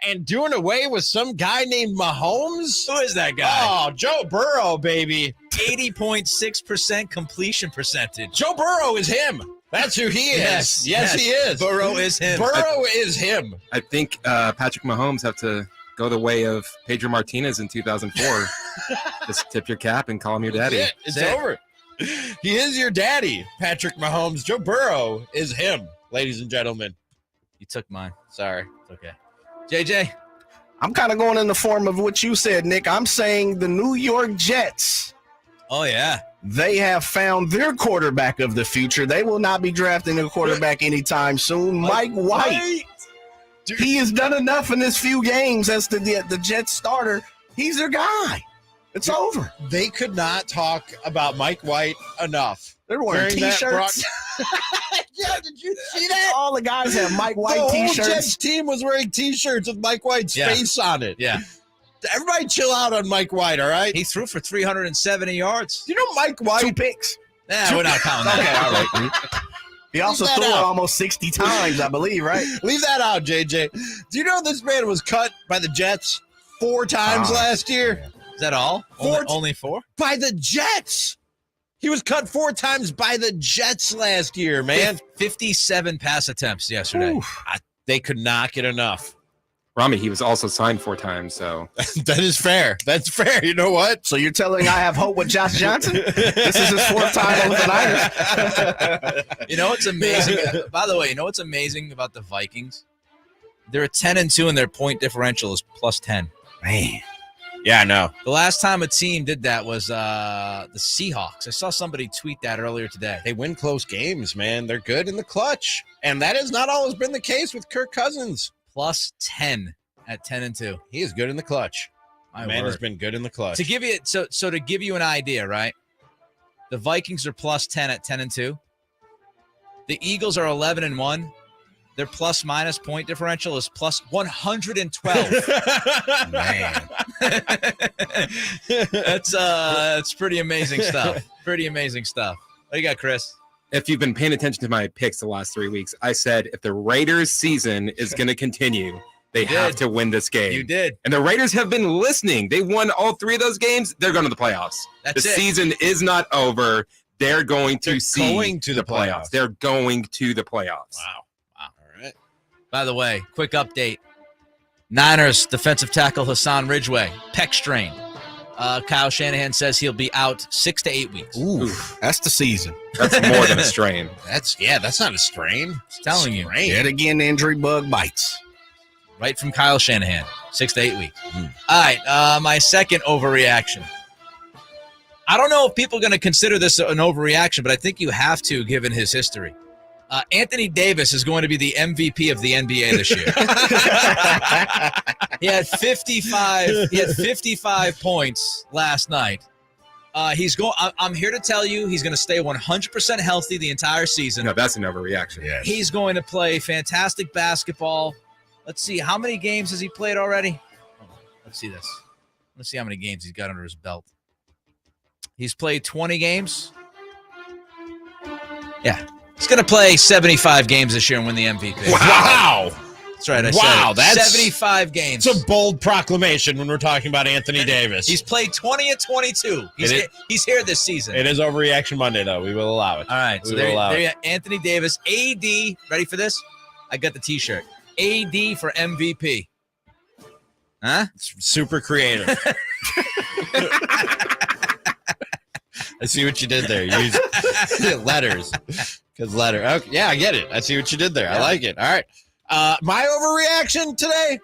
and doing away with some guy named Mahomes. Who is that guy? Oh, Joe Burrow, baby. 80.6% completion percentage. Joe Burrow is him. That's who he is. Yes, he is. Burrow is him. Burrow is him. I think Patrick Mahomes have to go the way of Pedro Martinez in 2004. Just tip your cap and call him your daddy. It's over. He is your daddy, Patrick Mahomes. Joe Burrow is him, ladies and gentlemen. You took mine. Sorry. It's okay. JJ? I'm kind of going in the form of what you said, Nick. I'm saying the New York Jets. Oh, yeah. They have found their quarterback of the future. They will not be drafting a quarterback anytime soon. Mike White. He has done enough in this few games as the Jets starter. He's their guy. It's over. They could not talk about Mike White enough. They're wearing T-shirts. Yeah, did you see that? All the guys have Mike White T-shirts. The whole Jets team was wearing T-shirts with Mike White's face on it. Yeah. Everybody chill out on Mike White, all right? He threw for 370 yards. You know Mike White? 2 picks. Nah, we're not counting that. Okay, all right. He also threw it almost 60 times, I believe, right? Leave that out, JJ. Do you know this man was cut by the Jets 4 times last year? Is that all? Only 4? By the Jets. He was cut 4 times by the Jets last year, man. 57 pass attempts yesterday. They could not get enough. Ramie, he was also signed 4 times, so. That is fair. That's fair. You know what? So you're telling I have hope with Josh Johnson? This is his 4th time with the Niners. You know what's amazing? By the way, you know what's amazing about the Vikings? They're 10-2 and their point differential is +10. Man. Yeah, I know. The last time a team did that was the Seahawks. I saw somebody tweet that earlier today. They win close games, man. They're good in the clutch. And that has not always been the case with Kirk Cousins. +10 at 10-2. He is good in the clutch. My man word. has been good in the clutch. To give you to give you an idea, right? The Vikings are +10 at 10-2. The Eagles are 11-1. Their plus-minus point differential is +112. Man, that's pretty amazing stuff. Pretty amazing stuff. What you got, Chris? If you've been paying attention to my picks the last 3 weeks, I said if the Raiders' season is going to continue, they have to win this game. You did. And the Raiders have been listening. They won all 3 of those games. They're going to the playoffs. That's the it. season is not over. They're going to going to the playoffs. They're going to the playoffs. Wow. All right. By the way, quick update. Niners defensive tackle Hassan Ridgeway, pec strain. Kyle Shanahan says he'll be out 6 to 8 weeks. Ooh, that's the season. That's more than a strain. That's not a strain. Telling you. Yet again, the injury bug bites. Right from Kyle Shanahan, 6 to 8 weeks. All right, my second overreaction. I don't know if people are going to consider this an overreaction, but I think you have to, given his history. Anthony Davis is going to be the MVP of the NBA this year. He had 55 points last night. I'm here to tell you he's going to stay 100% healthy the entire season. No, that's an overreaction. Yes. He's going to play fantastic basketball. Let's see, how many games has he played already? Let's see this. Let's see how many games he's got under his belt. He's played 20 games. Yeah. He's going to play 75 games this year and win the MVP. Wow. That's right. Wow, that's 75 games. It's a bold proclamation when we're talking about Anthony Davis. He's played 20 and 22. He's here this season. It is Overreaction Monday, though. We will allow it. All right. So there Anthony Davis, AD. Ready for this? I got the T-shirt. AD for MVP. Huh? It's super creative. I see what you did there. You used letters. Because letter. Okay, yeah, I get it. I see what you did there. I like it. All right. My overreaction today,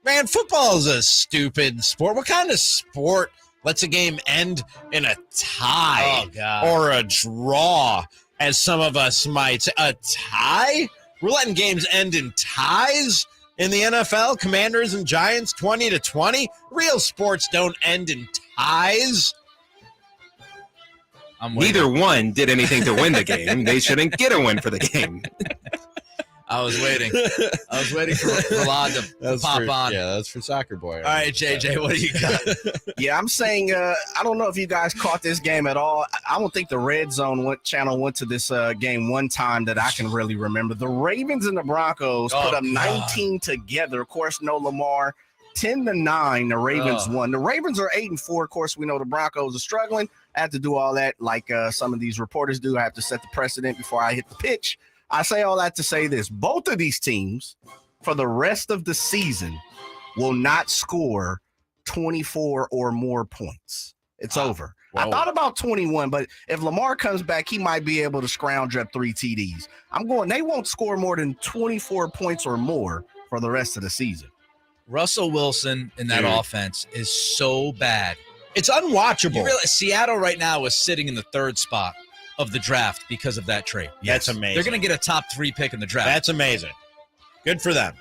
man, football is a stupid sport. What kind of sport lets a game end in a tie or a draw, as some of us might say? A tie? We're letting games end in ties in the NFL? Commanders and Giants 20-20? Real sports don't end in ties. Neither one did anything to win the game. They shouldn't get a win for the game. I was waiting. I was waiting for Vlad to pop on. Yeah, that's for Soccer Boy. All right, JJ, what do you got? Yeah, I'm saying, I don't know if you guys caught this game at all. I don't think the Red Zone channel went to this game one time that I can really remember. The Ravens and the Broncos put up 19 together. Of course, no Lamar. 10-9, the Ravens won. The Ravens are 8-4. Of course, we know the Broncos are struggling. I have to do all that like some of these reporters do. I have to set the precedent before I hit the pitch. I say all that to say this. Both of these teams, for the rest of the season, will not score 24 or more points. It's over. Whoa. I thought about 21, but if Lamar comes back, he might be able to scrounge up 3 TDs. They won't score more than 24 points or more for the rest of the season. Russell Wilson in that offense is so bad. It's unwatchable. You realize Seattle right now is sitting in the 3rd spot of the draft because of that trade. Yes. That's amazing. They're going to get a top 3 pick in the draft. That's amazing. Good for them.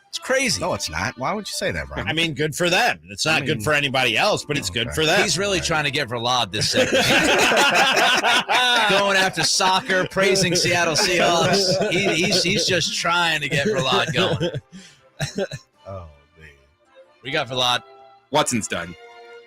It's crazy. No, it's not. Why would you say that, Brian? I mean, good for them. It's not good for anybody else, but it's good for them. He's really trying to get Vlad this segment. Going after soccer, praising Seattle Seahawks. He's just trying to get Vlad going. Oh, man. We got Vlad. Watson's done.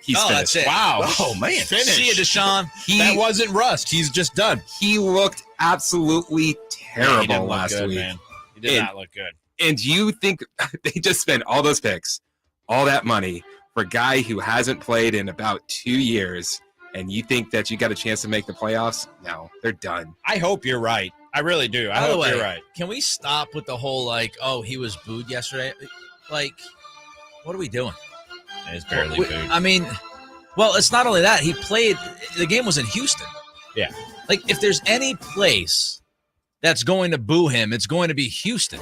He's finished. That's it. Wow. Oh, man. See you, Deshaun. That wasn't rust. He's just done. He looked absolutely terrible last week. Man. He did not look good. And you think they just spent all those picks, all that money for a guy who hasn't played in about 2 years, and you think that you got a chance to make the playoffs? No, they're done. I hope you're right. I really do. I hope you're right. Can we stop with the whole, he was booed yesterday? What are we doing? He's barely booed. I mean, well, it's not only that. He played – the game was in Houston. Yeah. If there's any place that's going to boo him, it's going to be Houston.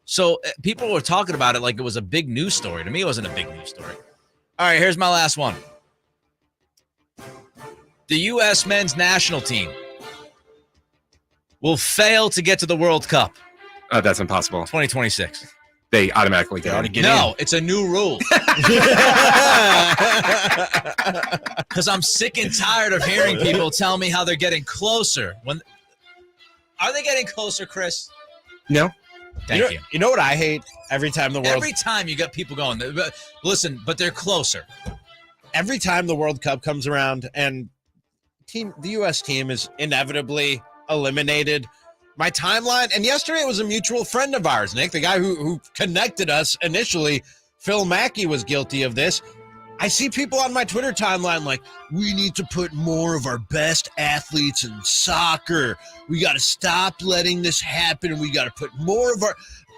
So people were talking about it like it was a big news story. To me, it wasn't a big news story. All right, here's my last one. The U.S. men's national team will fail to get to the World Cup. That's impossible. 2026. They automatically get in. No, it's a new rule. Because I'm sick and tired of hearing people tell me how they're getting closer. Are they getting closer, Chris? No. Thank you. You know what I hate? Every time you got people going, listen, but they're closer. Every time the World Cup comes around and the U.S. team is inevitably eliminated, my timeline, and yesterday it was a mutual friend of ours, Nick, the guy who connected us initially, Phil Mackey, was guilty of this. I see people on my Twitter timeline like, we need to put more of our best athletes in soccer. We got to stop letting this happen. We got to put more of our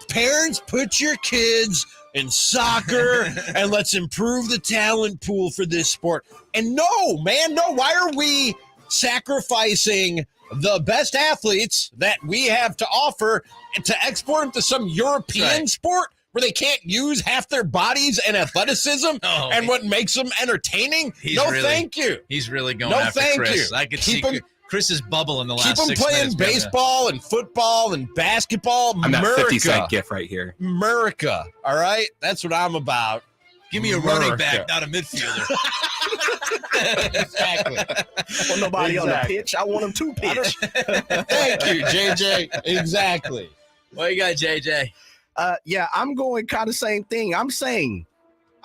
parents, put your kids in soccer and let's improve the talent pool for this sport. And no, man, no. Why are we sacrificing the best athletes that we have to offer to export them to some European sport where they can't use half their bodies and athleticism and what makes them entertaining? Thank you. He's really going after Chris. You. I could see Chris's bubble in the last 6 minutes. Keep them playing baseball and football and basketball. I'm that 50-cent gift right here. America, all right? That's what I'm about. Give me a running back, not a midfielder. Exactly. I want nobody on the pitch. I want them to pitch. Thank you, JJ. Exactly. What you got, JJ? Yeah, I'm going kind of same thing. I'm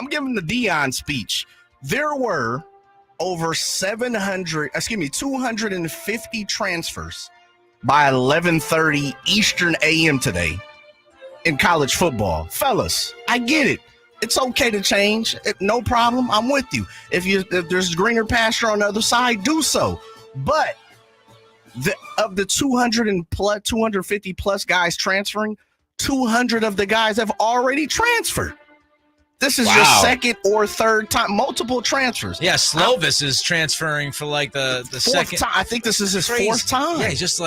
giving the Dion speech. There were over 250 transfers by 11:30 Eastern AM today in college football. Fellas, I get it. It's okay to change. No problem. I'm with you. If there's greener pasture on the other side, do so. But of the 250 plus guys transferring, 200 of the guys have already transferred. This is your second or third time, multiple transfers. Yeah, Slovis is transferring for like the second time. I think this is his fourth time. Yeah, he's just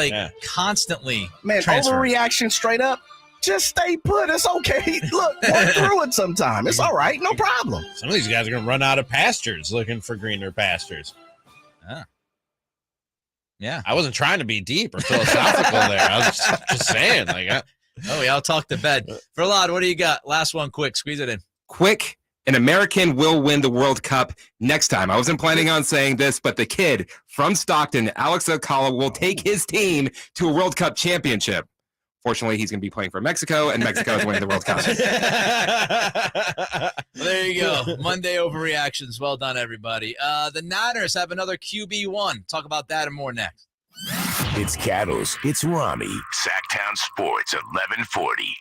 constantly transferring. Overreaction straight up. Just stay put. It's okay. Look, work through it sometime. It's all right. No problem. Some of these guys are going to run out of pastures looking for greener pastures. Yeah. I wasn't trying to be deep or philosophical there. I was just saying. We all talk to bed. Verlad, what do you got? Last one, quick. Squeeze it in. Quick. An American will win the World Cup next time. I wasn't planning on saying this, but the kid from Stockton, Alex Alcala, will take his team to a World Cup championship. Fortunately, he's going to be playing for Mexico, and Mexico is winning the World Cup. Well, there you go. Monday overreactions. Well done, everybody. The Niners have another QB1. Talk about that and more next. It's Cattles. It's Ramie. Sactown Sports, 1140.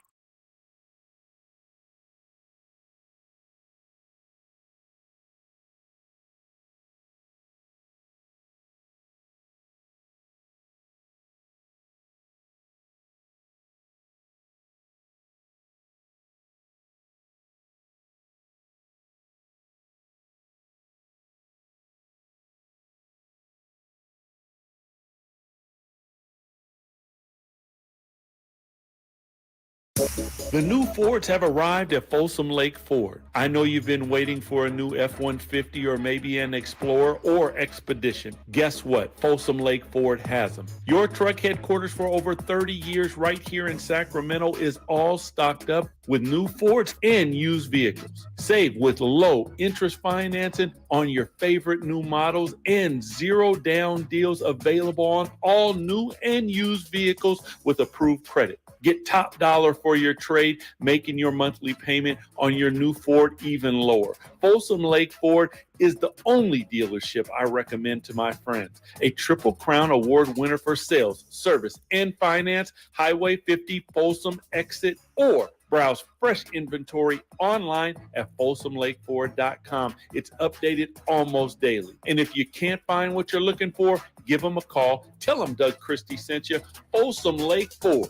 The new Fords have arrived at Folsom Lake Ford. I know you've been waiting for a new F-150 or maybe an Explorer or Expedition. Guess what? Folsom Lake Ford has them. Your truck headquarters for over 30 years right here in Sacramento is all stocked up with new Fords and used vehicles. Save with low interest financing on your favorite new models and zero down deals available on all new and used vehicles with approved credit. Get top dollar for your trade, making your monthly payment on your new Ford even lower. Folsom Lake Ford is the only dealership I recommend to my friends. A Triple Crown Award winner for sales, service, and finance. Highway 50 Folsom Exit, or browse fresh inventory online at folsomlakeford.com. It's updated almost daily. And if you can't find what you're looking for, give them a call. Tell them Doug Christie sent you. Folsom Lake Ford.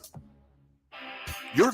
You're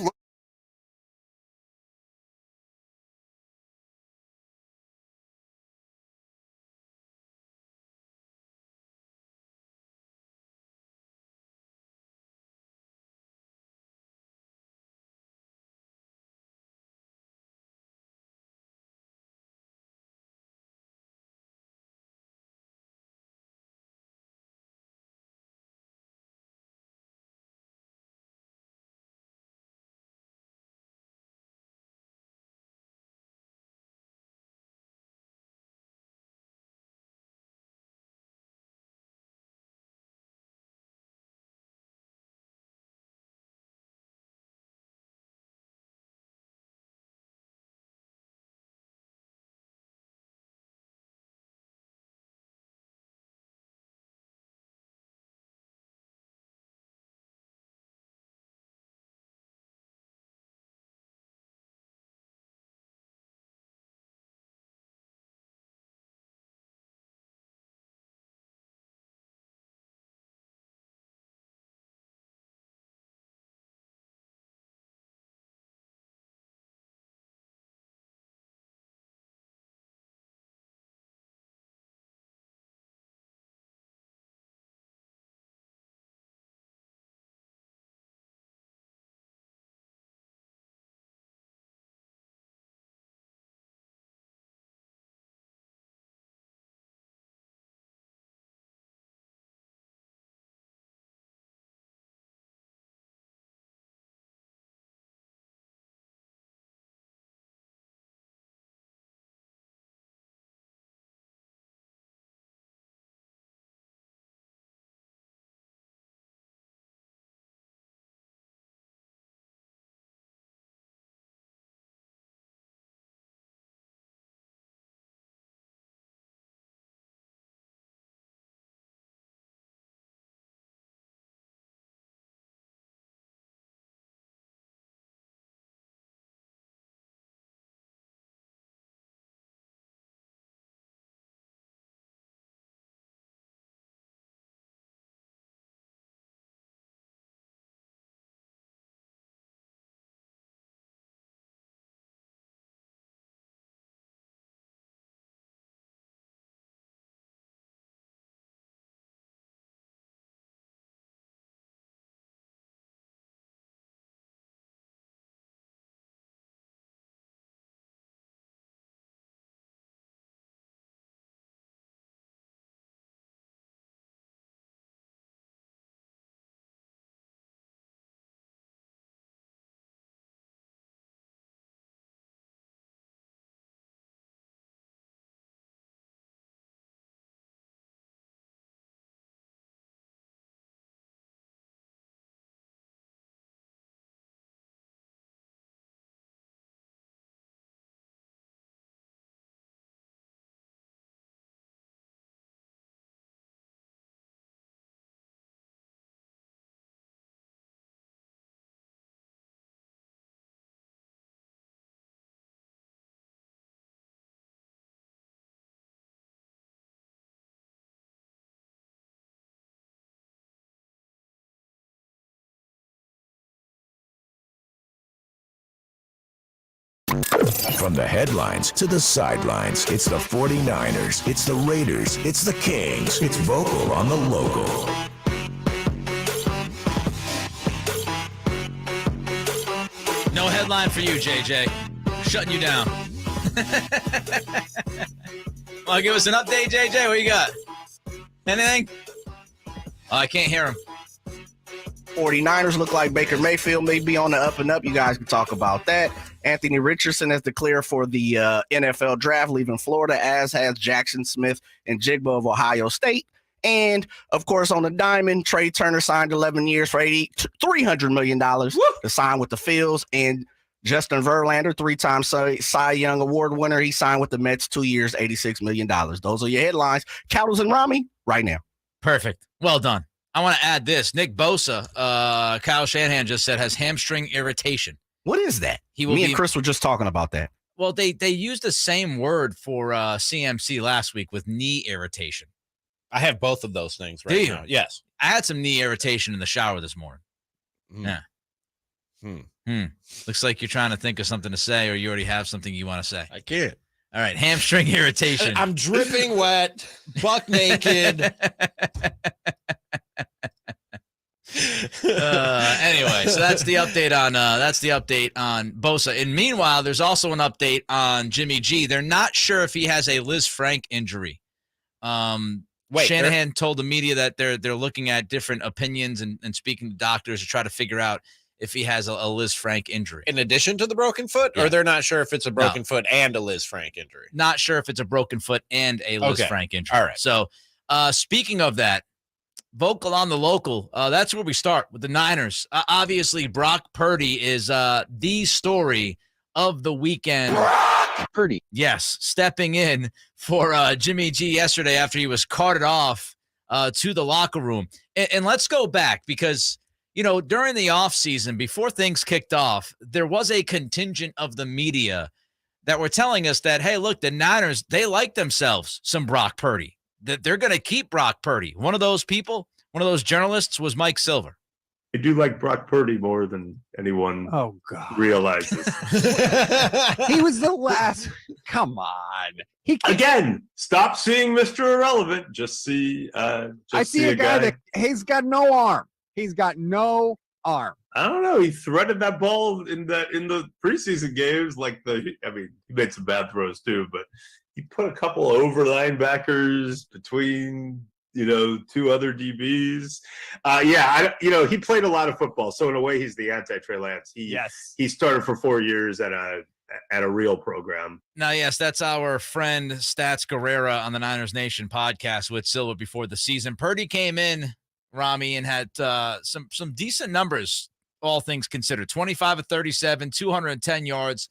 From the headlines to the sidelines, it's the 49ers, it's the Raiders, it's the Kings. It's Vocal on the Local. No headline for you, JJ. Shutting you down. Well, give us an update, JJ. What you got? Anything? Oh, I can't hear him. 49ers look like Baker Mayfield may be on the up and up. You guys can talk about that. Anthony Richardson has declared for the NFL draft, leaving Florida, as has Jackson Smith and Jigba of Ohio State. And, of course, on the diamond, Trey Turner signed 11 years for $300 million to sign with the Phils. And Justin Verlander, three-time Cy Young Award winner, he signed with the Mets 2 years, $86 million. Those are your headlines. Cowles and Ramie, right now. Perfect. Well done. I want to add this. Nick Bosa, Kyle Shanahan just said, has hamstring irritation. What is that? Me and Chris were just talking about that. Well, they used the same word for CMC last week with knee irritation. I have both of those things right Do you? now. Yes. I had some knee irritation in the shower this morning. Yeah. Looks like you're trying to think of something to say, or you already have something you want to say. I can't. All right. Hamstring irritation. I'm dripping wet, buck naked. Anyway, so that's the update on Bosa. And meanwhile, there's also an update on Jimmy G. They're not sure if he has a Liz Frank injury. Shanahan told the media that they're looking at different opinions and speaking to doctors to try to figure out if he has a Liz Frank injury. In addition to the broken foot, or they're not sure if it's a broken foot and a Liz Frank injury? Not sure if it's a broken foot and a Liz Frank injury. All right. So speaking of that, Vocal on the Local, that's where we start with the Niners. Obviously, Brock Purdy is the story of the weekend. Brock Purdy. Yes, stepping in for Jimmy G yesterday after he was carted off to the locker room. And let's go back because, during the offseason, before things kicked off, there was a contingent of the media that were telling us that, hey, look, the Niners, they like themselves some Brock Purdy. That they're going to keep Brock Purdy. One of those people, one of those journalists was Mike Silver. I do like Brock Purdy more than anyone realizes. He was the last. Come on. Again, stop seeing Mr. Irrelevant. Just see. I see a guy that he's got no arm. He's got no arm. I don't know. He threaded that ball in the preseason games. He made some bad throws too, but he put a couple over linebackers between, two other DBs. He played a lot of football. So in a way, he's the anti-Trey Lance. He started for 4 years at a real program. Now, yes, that's our friend Stats Guerrera on the Niners Nation podcast with Silva before the season. Purdy came in, Ramie, and had some decent numbers, all things considered. 25 of 37, 210 yards,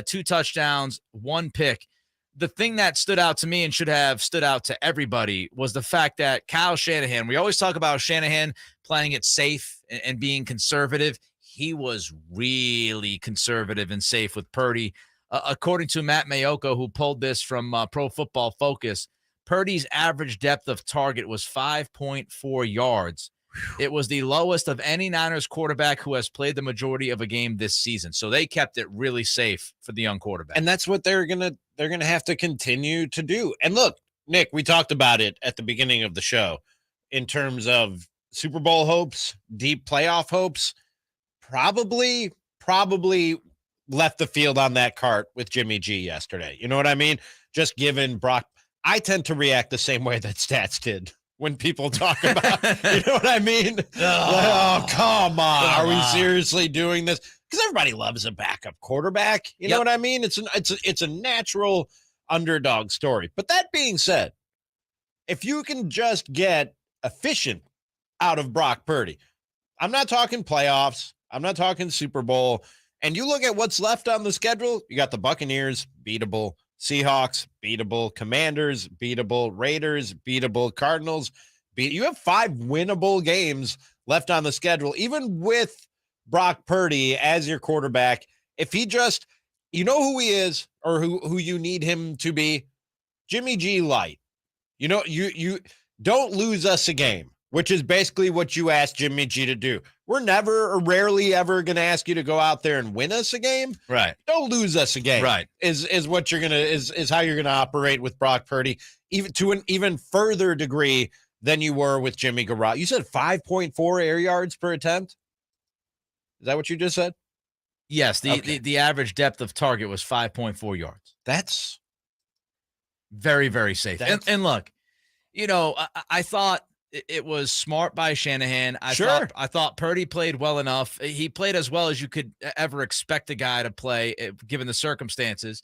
2 touchdowns, 1 pick. The thing that stood out to me and should have stood out to everybody was the fact that Kyle Shanahan, we always talk about Shanahan playing it safe and being conservative. He was really conservative and safe with Purdy. According to Matt Mayoko, who pulled this from Pro Football Focus, Purdy's average depth of target was 5.4 yards. It was the lowest of any Niners quarterback who has played the majority of a game this season. So they kept it really safe for the young quarterback. And that's what they're going to have to continue to do. And look, Nick, we talked about it at the beginning of the show in terms of Super Bowl hopes, deep playoff hopes. Probably left the field on that cart with Jimmy G yesterday. You know what I mean? Just given Brock, I tend to react the same way that Stats did when people talk about, you know what I mean? Oh, come on. Are we seriously doing this? Because everybody loves a backup quarterback. You know what I mean? It's a natural underdog story. But that being said, if you can just get efficient out of Brock Purdy, I'm not talking playoffs. I'm not talking Super Bowl. And you look at what's left on the schedule, you got the Buccaneers, beatable. Seahawks, beatable. Commanders, beatable. Raiders, beatable. Cardinals, you have 5 winnable games left on the schedule, even with Brock Purdy as your quarterback. If he just, who he is or who you need him to be, Jimmy G light. You don't lose us a game, which is basically what you asked Jimmy G to do. we're never or rarely ever going to ask you to go out there and win us a game. Right. Don't lose us a game. Right. Is what you're going to, is how you're going to operate with Brock Purdy, even to an even further degree than you were with Jimmy Garoppolo. You said 5.4 air yards per attempt. Is that what you just said? Yes. The average depth of target was 5.4 yards. That's very, very safe. And look, I thought it was smart by Shanahan. I thought Purdy played well enough. He played as well as you could ever expect a guy to play, given the circumstances.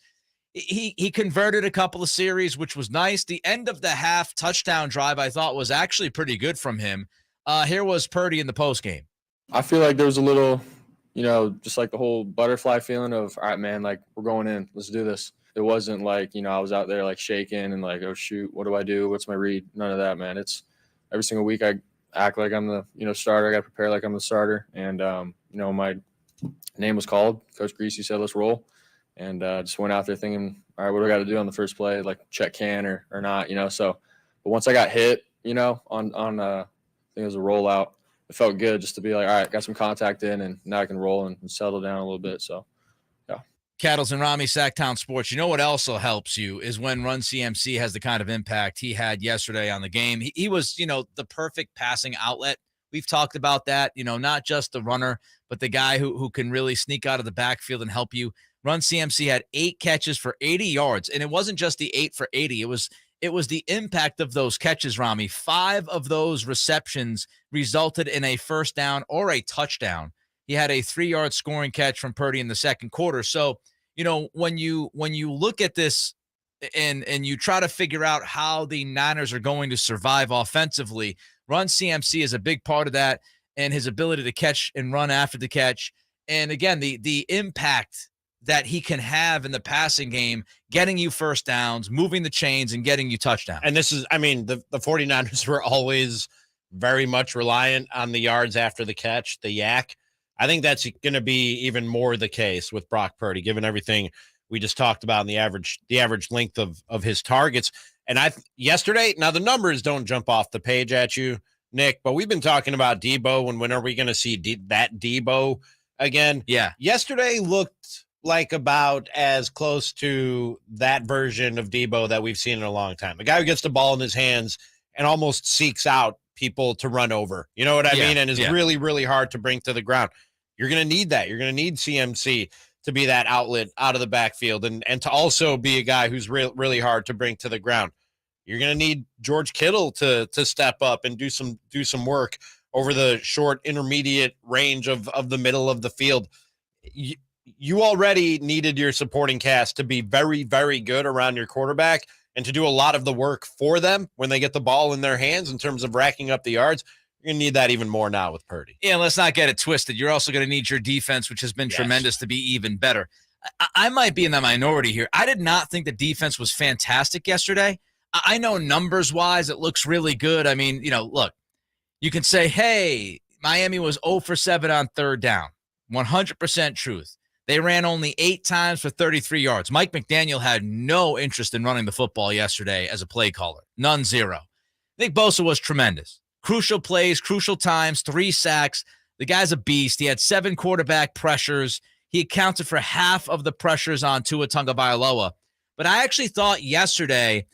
He converted a couple of series, which was nice. The end of the half touchdown drive, I thought, was actually pretty good from him. Here was Purdy in the postgame. I feel like there was a little, just like the whole butterfly feeling of, all right, man, like we're going in, let's do this. It wasn't like, I was out there like shaking and like, oh shoot, what do I do? What's my read? None of that, man. It's every single week I act like I'm the, starter. I got to prepare like I'm the starter. And, my name was called. Coach Greasy said, let's roll. And just went out there thinking, all right, what do I got to do on the first play? Like check can or not, so, but once I got hit, on I think it was a rollout, it felt good just to be like, all right, got some contact in and now I can roll and settle down a little bit. So, yeah. Cattles and Ramie, Sactown Sports. You know what also helps you is when Run CMC has the kind of impact he had yesterday on the game. He was, the perfect passing outlet. We've talked about that, not just the runner, but the guy who can really sneak out of the backfield and help you. Run CMC had 8 catches for 80 yards, and it wasn't just the 8 for 80. It was the impact of those catches, Ramie. 5 of those receptions resulted in a first down or a touchdown. He had a 3-yard scoring catch from Purdy in the second quarter. So, when you look at this and you try to figure out how the Niners are going to survive offensively, Run CMC is a big part of that, and his ability to catch and run after the catch. And again, the impact that he can have in the passing game, getting you first downs, moving the chains, and getting you touchdowns. And this is, the 49ers were always very much reliant on the yards after the catch, the yak. I think that's going to be even more the case with Brock Purdy, given everything we just talked about in the average length of his targets. And yesterday, now the numbers don't jump off the page at you, Nick, but we've been talking about Debo and when are we going to see that Debo again? Yeah. Yesterday looked like about as close to that version of Debo that we've seen in a long time. The guy who gets the ball in his hands and almost seeks out people to run over. You know what I mean? And is really, really hard to bring to the ground. You're going to need that. You're going to need CMC to be that outlet out of the backfield and to also be a guy who's really hard to bring to the ground. You're going to need George Kittle to step up and do some work over the short intermediate range of the middle of the field. You already needed your supporting cast to be very, very good around your quarterback and to do a lot of the work for them when they get the ball in their hands in terms of racking up the yards. You're going to need that even more now with Purdy. Yeah, let's not get it twisted. You're also going to need your defense, which has been tremendous, to be even better. I might be in the minority here. I did not think the defense was fantastic yesterday. I know numbers-wise it looks really good. I mean, look, you can say, hey, Miami was 0 for 7 on third down. 100% truth. They ran only 8 times for 33 yards. Mike McDaniel had no interest in running the football yesterday as a play caller. None, zero. Nick Bosa was tremendous. Crucial plays, crucial times, 3 sacks. The guy's a beast. He had 7 quarterback pressures. He accounted for half of the pressures on Tua Tagovailoa. But I actually thought yesterday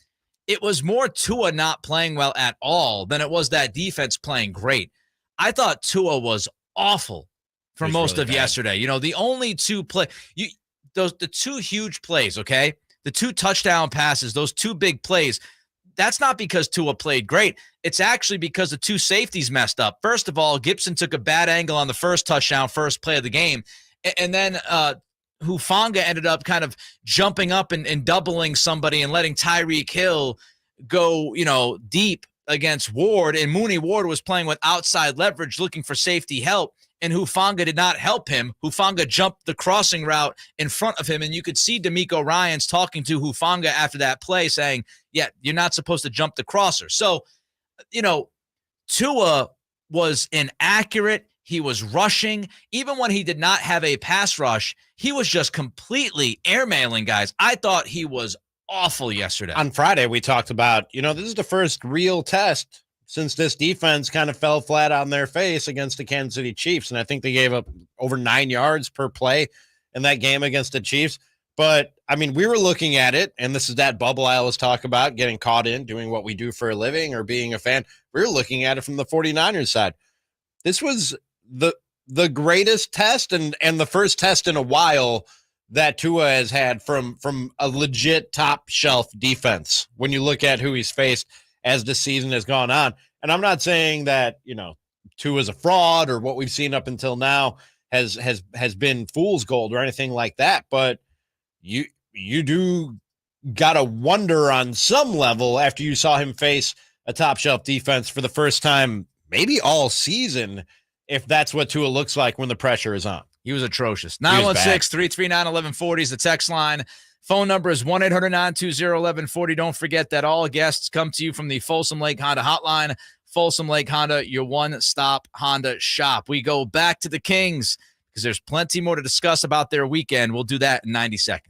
it was more Tua not playing well at all than it was that defense playing great. I thought Tua was awful for most of yesterday. The only 2 the 2 huge plays, okay? The 2 touchdown passes, those 2 big plays, that's not because Tua played great. It's actually because the 2 safeties messed up. First of all, Gibson took a bad angle on the first touchdown, first play of the game. And then Hufanga ended up kind of jumping up and doubling somebody and letting Tyreek Hill go, deep against Ward. And Mooney Ward was playing with outside leverage, looking for safety help. And Hufanga did not help him. Hufanga jumped the crossing route in front of him, and you could see D'Amico Ryans talking to Hufanga after that play saying, yeah, you're not supposed to jump the crosser. So, Tua was inaccurate. He was rushing. Even when he did not have a pass rush, he was just completely airmailing guys. I thought he was awful yesterday. On Friday, we talked about, this is the first real test since this defense kind of fell flat on their face against the Kansas City Chiefs. And I think they gave up over 9 yards per play in that game against the Chiefs. But, I mean, we were looking at it, and this is that bubble I always talk about, getting caught in doing what we do for a living or being a fan. We were looking at it from the 49ers side. This was the greatest test and the first test in a while that Tua has had from a legit top shelf defense when you look at who he's faced as the season has gone on. And I'm not saying that, Tua is a fraud or what we've seen up until now has been fool's gold or anything like that, but you do gotta wonder on some level after you saw him face a top shelf defense for the first time, maybe all season, if that's what Tua looks like when the pressure is on. He was atrocious. 916-339-1140 is the text line. Phone number is 1-800-920-1140. Don't forget that all guests come to you from the Folsom Lake Honda Hotline. Folsom Lake Honda, your one-stop Honda shop. We go back to the Kings because there's plenty more to discuss about their weekend. We'll do that in 90 seconds.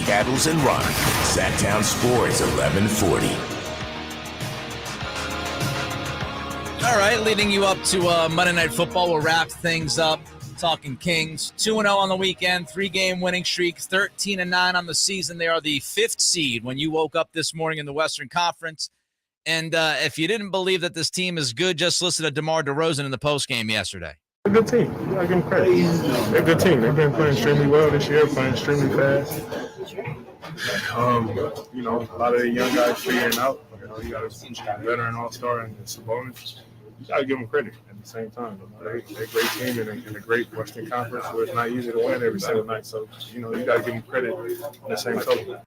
Cattles and Ramie. Sactown Sports 1140. All right, leading you up to Monday Night Football. We'll wrap things up talking Kings. 2-0 on the weekend, 3-game winning streak, 13-9 on the season. They are the 5th seed when you woke up this morning in the Western Conference. And if you didn't believe that this team is good, just listen to DeMar DeRozan in the postgame yesterday. A good team. You gotta give them credit. They're a good team. They've been playing extremely well this year, playing extremely fast. A lot of the young guys figuring out. You got a veteran all-star and Sabonis. You gotta give them credit at the same time. They're a great team in a great Western Conference where it's not easy to win every single night. So, you gotta give them credit on the same token.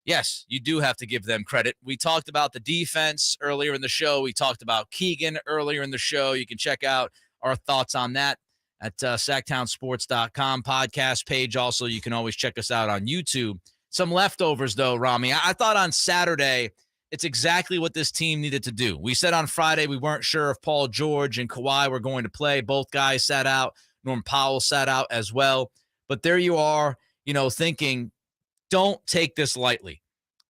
Yes, you do have to give them credit. We talked about the defense earlier in the show. We talked about Keegan earlier in the show. You can check out our thoughts on that at SactownSports.com podcast page. Also, you can always check us out on YouTube. Some leftovers, though, Ramie. I thought on Saturday, it's exactly what this team needed to do. We said on Friday we weren't sure if Paul George and Kawhi were going to play. Both guys sat out. Norm Powell sat out as well. But there you are, thinking, don't take this lightly.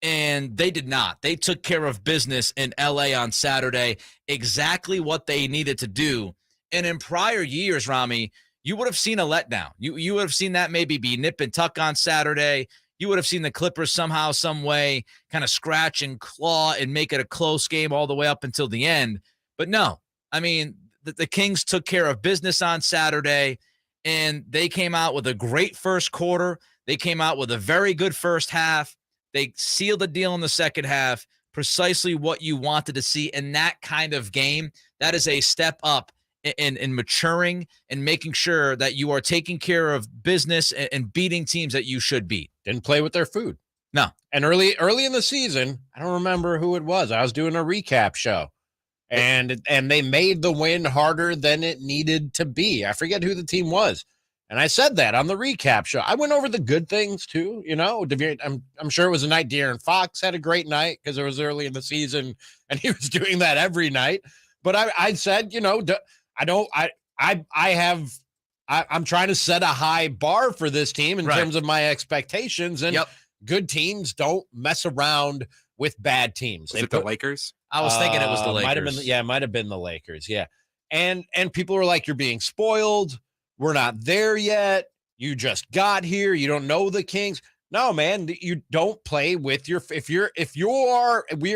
And they did not. They took care of business in L.A. on Saturday, exactly what they needed to do. And in prior years, Ramie, you would have seen a letdown. You would have seen that maybe be nip and tuck on Saturday. You would have seen the Clippers somehow, some way, kind of scratch and claw and make it a close game all the way up until the end. But no, I mean, the Kings took care of business on Saturday, and they came out with a great first quarter. They came out with a very good first half. They sealed the deal in the second half, precisely what you wanted to see in that kind of game. That is a step up in maturing and making sure that you are taking care of business and beating teams that you should beat. Didn't play with their food. No. And early in the season, I don't remember who it was. I was doing a recap show. And they made the win harder than it needed to be. I forget who the team was. And I said that on the recap show. I went over the good things too. I'm sure it was a night De'Aaron Fox had a great night because it was early in the season and he was doing that every night. But I said, I'm trying to set a high bar for this team in terms of my expectations. And good teams don't mess around with bad teams. Was it the Lakers? I was thinking it was the Lakers. It might have been the Lakers. Yeah. And people were like, you're being spoiled. We're not there yet. You just got here. You don't know the Kings. No, man, you don't play with we're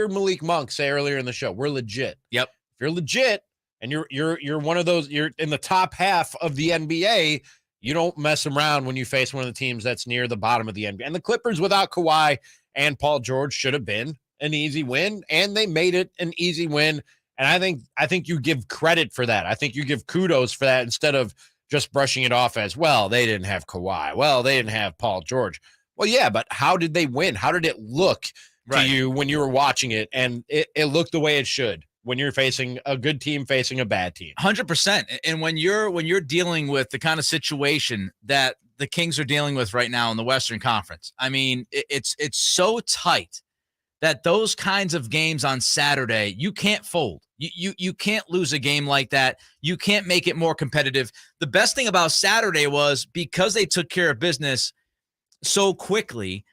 Malik Monk say earlier in the show, we're legit. Yep. If you're legit and you're one of those, you're in the top half of the NBA, you don't mess around when you face one of the teams that's near the bottom of the NBA. And the Clippers without Kawhi and Paul George should have been an easy win, and they made it an easy win. And I think you give credit for that. I think you give kudos for that instead of just brushing it off as, well, they didn't have Kawhi. Well, they didn't have Paul George. Well, yeah, but how did they win? How did it look to you when you were watching it? And it looked the way it should when you're facing a good team facing a bad team. 100%. And when you're dealing with the kind of situation that the Kings are dealing with right now in the Western Conference, I mean, it's so tight that those kinds of games on Saturday, you can't fold. You can't lose a game like that. You can't make it more competitive. The best thing about Saturday was because they took care of business so quickly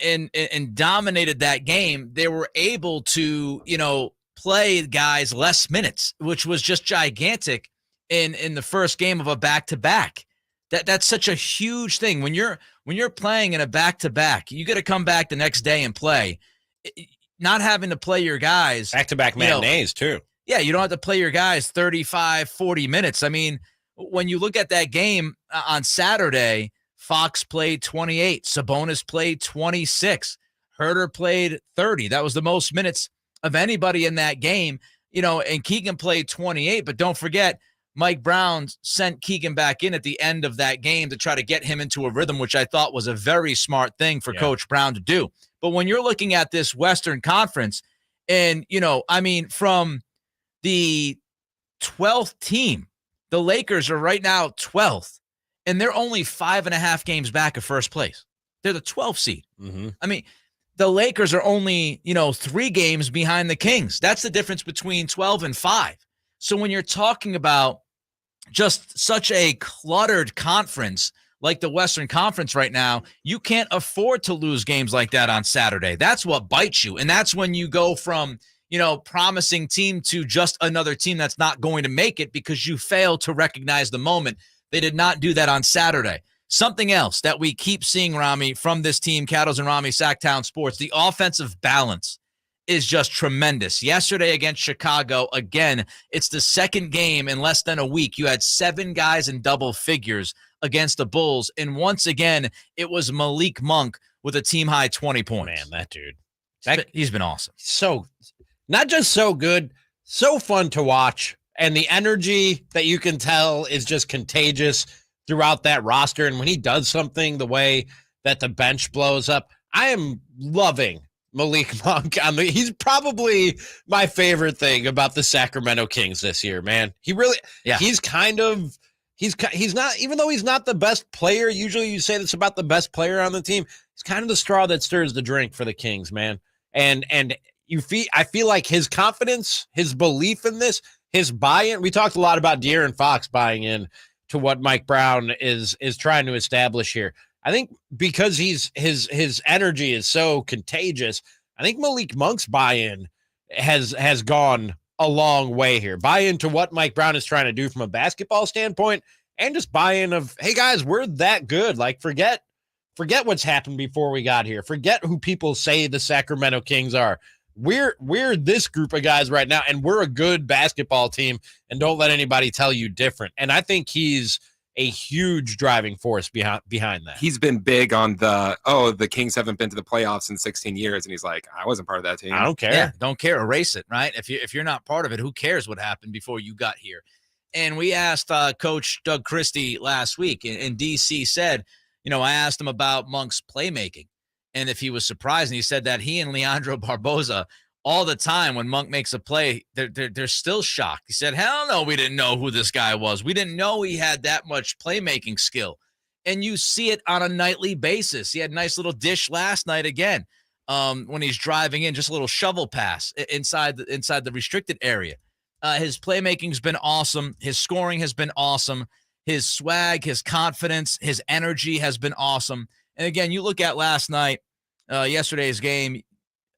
and dominated that game, they were able to, play guys less minutes, which was just gigantic in the first game of a back-to-back. That's such a huge thing. When you're playing in a back-to-back, you got to come back the next day and play. Not having to play your guys. Back-to-back matinees, too. Yeah, you don't have to play your guys 35, 40 minutes. I mean, when you look at that game on Saturday, Fox played 28. Sabonis played 26. Herter played 30. That was the most minutes of anybody in that game. And Keegan played 28. But don't forget, Mike Brown sent Keegan back in at the end of that game to try to get him into a rhythm, which I thought was a very smart thing for Coach Brown to do. But when you're looking at this Western Conference, and, from the 12th team, the Lakers are right now 12th, and they're only 5.5 games back of first place. They're the 12th seed. Mm-hmm. I mean, the Lakers are only, 3 games behind the Kings. That's the difference between 12 and 5. So when you're talking about just such a cluttered conference like the Western Conference right now, you can't afford to lose games like that on Saturday. That's what bites you. And that's when you go from, promising team to just another team that's not going to make it because you fail to recognize the moment. They did not do that on Saturday. Something else that we keep seeing, Ramie, from this team, Cattles and Ramie, Sactown Sports, the offensive balance is just tremendous. Yesterday against Chicago, again, it's the second game in less than a week. You had 7 guys in double figures against the Bulls. And once again, it was Malik Monk with a team-high 20 points. Man, that dude. He's been awesome. So, not just so good, so fun to watch. And the energy that you can tell is just contagious throughout that roster. And when he does something, the way that the bench blows up, I am loving Malik Monk. He's probably my favorite thing about the Sacramento Kings this year, man. He really, he's not, even though he's not the best player, usually you say this about the best player on the team, he's kind of the straw that stirs the drink for the Kings, man. And I feel like his confidence, his belief in this, his buy-in, we talked a lot about De'Aaron Fox buying in to what Mike Brown is trying to establish here. I think because his energy is so contagious, I think Malik Monk's buy-in has gone a long way here. Buy-in to what Mike Brown is trying to do from a basketball standpoint, and just buy-in of, hey guys, we're that good. Like forget what's happened before we got here. Forget who people say the Sacramento Kings are. We're this group of guys right now, and we're a good basketball team, and don't let anybody tell you different. And I think he's a huge driving force behind that. He's been big on the Kings haven't been to the playoffs in 16 years, and he's like, I wasn't part of that team. I don't care. Yeah, don't care. Erase it, right? If you're not part of it, who cares what happened before you got here? And we asked Coach Doug Christie last week, and DC said, I asked him about Monk's playmaking and if he was surprised, and he said that he and Leandro Barboza all the time when Monk makes a play, they're still shocked. He said, hell no, we didn't know who this guy was. We didn't know he had that much playmaking skill. And you see it on a nightly basis. He had a nice little dish last night again when he's driving in, just a little shovel pass inside the restricted area. His playmaking's been awesome. His scoring has been awesome. His swag, his confidence, his energy has been awesome. And again, you look at last night, yesterday's game,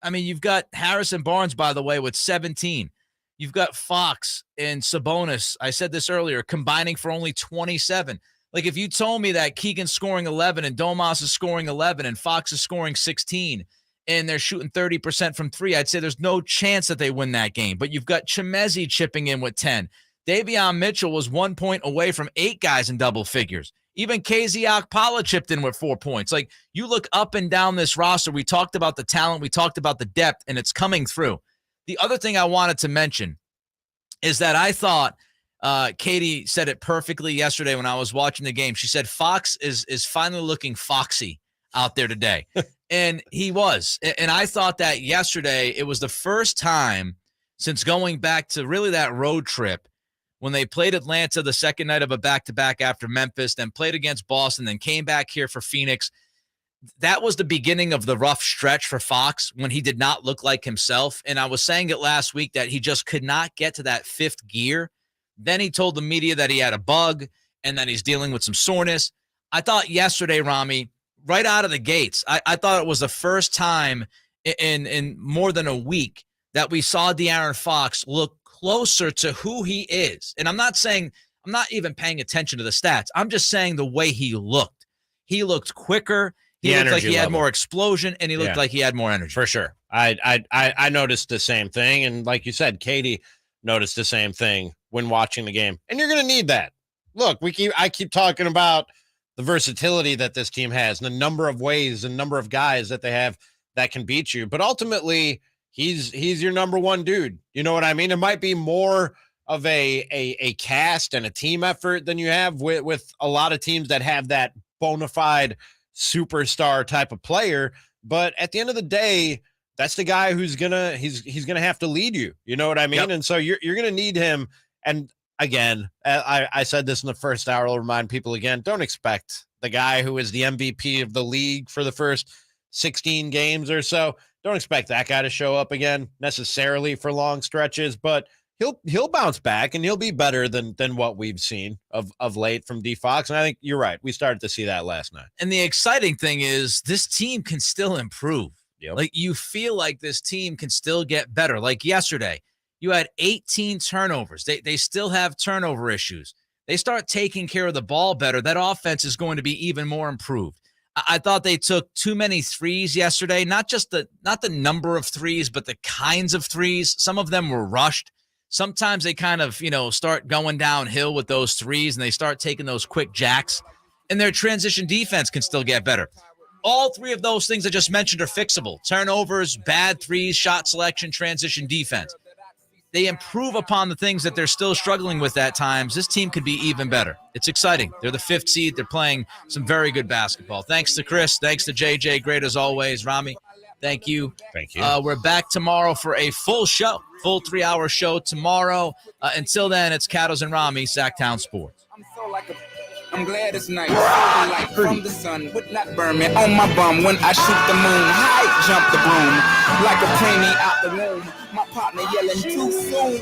I mean, you've got Harrison Barnes, by the way, with 17. You've got Fox and Sabonis, I said this earlier, combining for only 27. Like, if you told me that Keegan's scoring 11 and Domas is scoring 11 and Fox is scoring 16 and they're shooting 30% from three, I'd say there's no chance that they win that game. But you've got Chimezi chipping in with 10. Davion Mitchell was 1 point away from 8 guys in double figures. Even KZ Okpala chipped in with 4 points. Like, you look up and down this roster, we talked about the talent, we talked about the depth, and it's coming through. The other thing I wanted to mention is that I thought Katie said it perfectly yesterday when I was watching the game. She said Fox is finally looking foxy out there today. And he was. And I thought that yesterday it was the first time since going back to really that road trip when they played Atlanta the second night of a back-to-back after Memphis, then played against Boston, then came back here for Phoenix. That was the beginning of the rough stretch for Fox when he did not look like himself. And I was saying it last week that he just could not get to that fifth gear. Then he told the media that he had a bug and that he's dealing with some soreness. I thought yesterday, Ramie, right out of the gates, I thought it was the first time in more than a week that we saw De'Aaron Fox look closer to who he is. And I'm not even paying attention to the stats. I'm just saying the way he looked. He looked quicker. He looked like he had more explosion, and he looked like he had more energy. For sure. I noticed the same thing. And like you said, Katie noticed the same thing when watching the game. And you're going to need that. Look, I keep talking about the versatility that this team has and the number of ways and number of guys that they have that can beat you. But ultimately, he's your number one dude. You know what I mean? It might be more of a cast and a team effort than you have with a lot of teams that have that bona fide superstar type of player. But at the end of the day, that's the guy who's he's gonna have to lead you. You know what I mean? Yep. And so you're gonna need him. And again, I said this in the first hour. I'll remind people again, don't expect the guy who is the MVP of the league for the first 16 games or so. Don't expect that guy to show up again necessarily for long stretches, but he'll bounce back and he'll be better than what we've seen of late from D Fox. And I think you're right. We started to see that last night. And the exciting thing is this team can still improve. Yep. Like, you feel like this team can still get better. Like yesterday, you had 18 turnovers. They still have turnover issues. They start taking care of the ball better. That offense is going to be even more improved. I thought they took too many threes yesterday, not the number of threes, but the kinds of threes. Some of them were rushed. Sometimes they kind of, start going downhill with those threes and they start taking those quick jacks, and their transition defense can still get better. All three of those things I just mentioned are fixable. Turnovers, bad threes, shot selection, transition defense. They improve upon the things that they're still struggling with at times. This team could be even better. It's exciting. They're the 5th seed. They're playing some very good basketball. Thanks to Chris. Thanks to JJ. Great as always. Ramie, thank you. Thank you. We're back tomorrow for a full show, full 3-hour show tomorrow. Until then, it's Cattles and Ramie, Sactown Sports. I'm glad it's nice. Light from the sun would not burn me on my bum when I shoot the moon. High jump the broom like a preemie out the womb. My partner yelling too soon.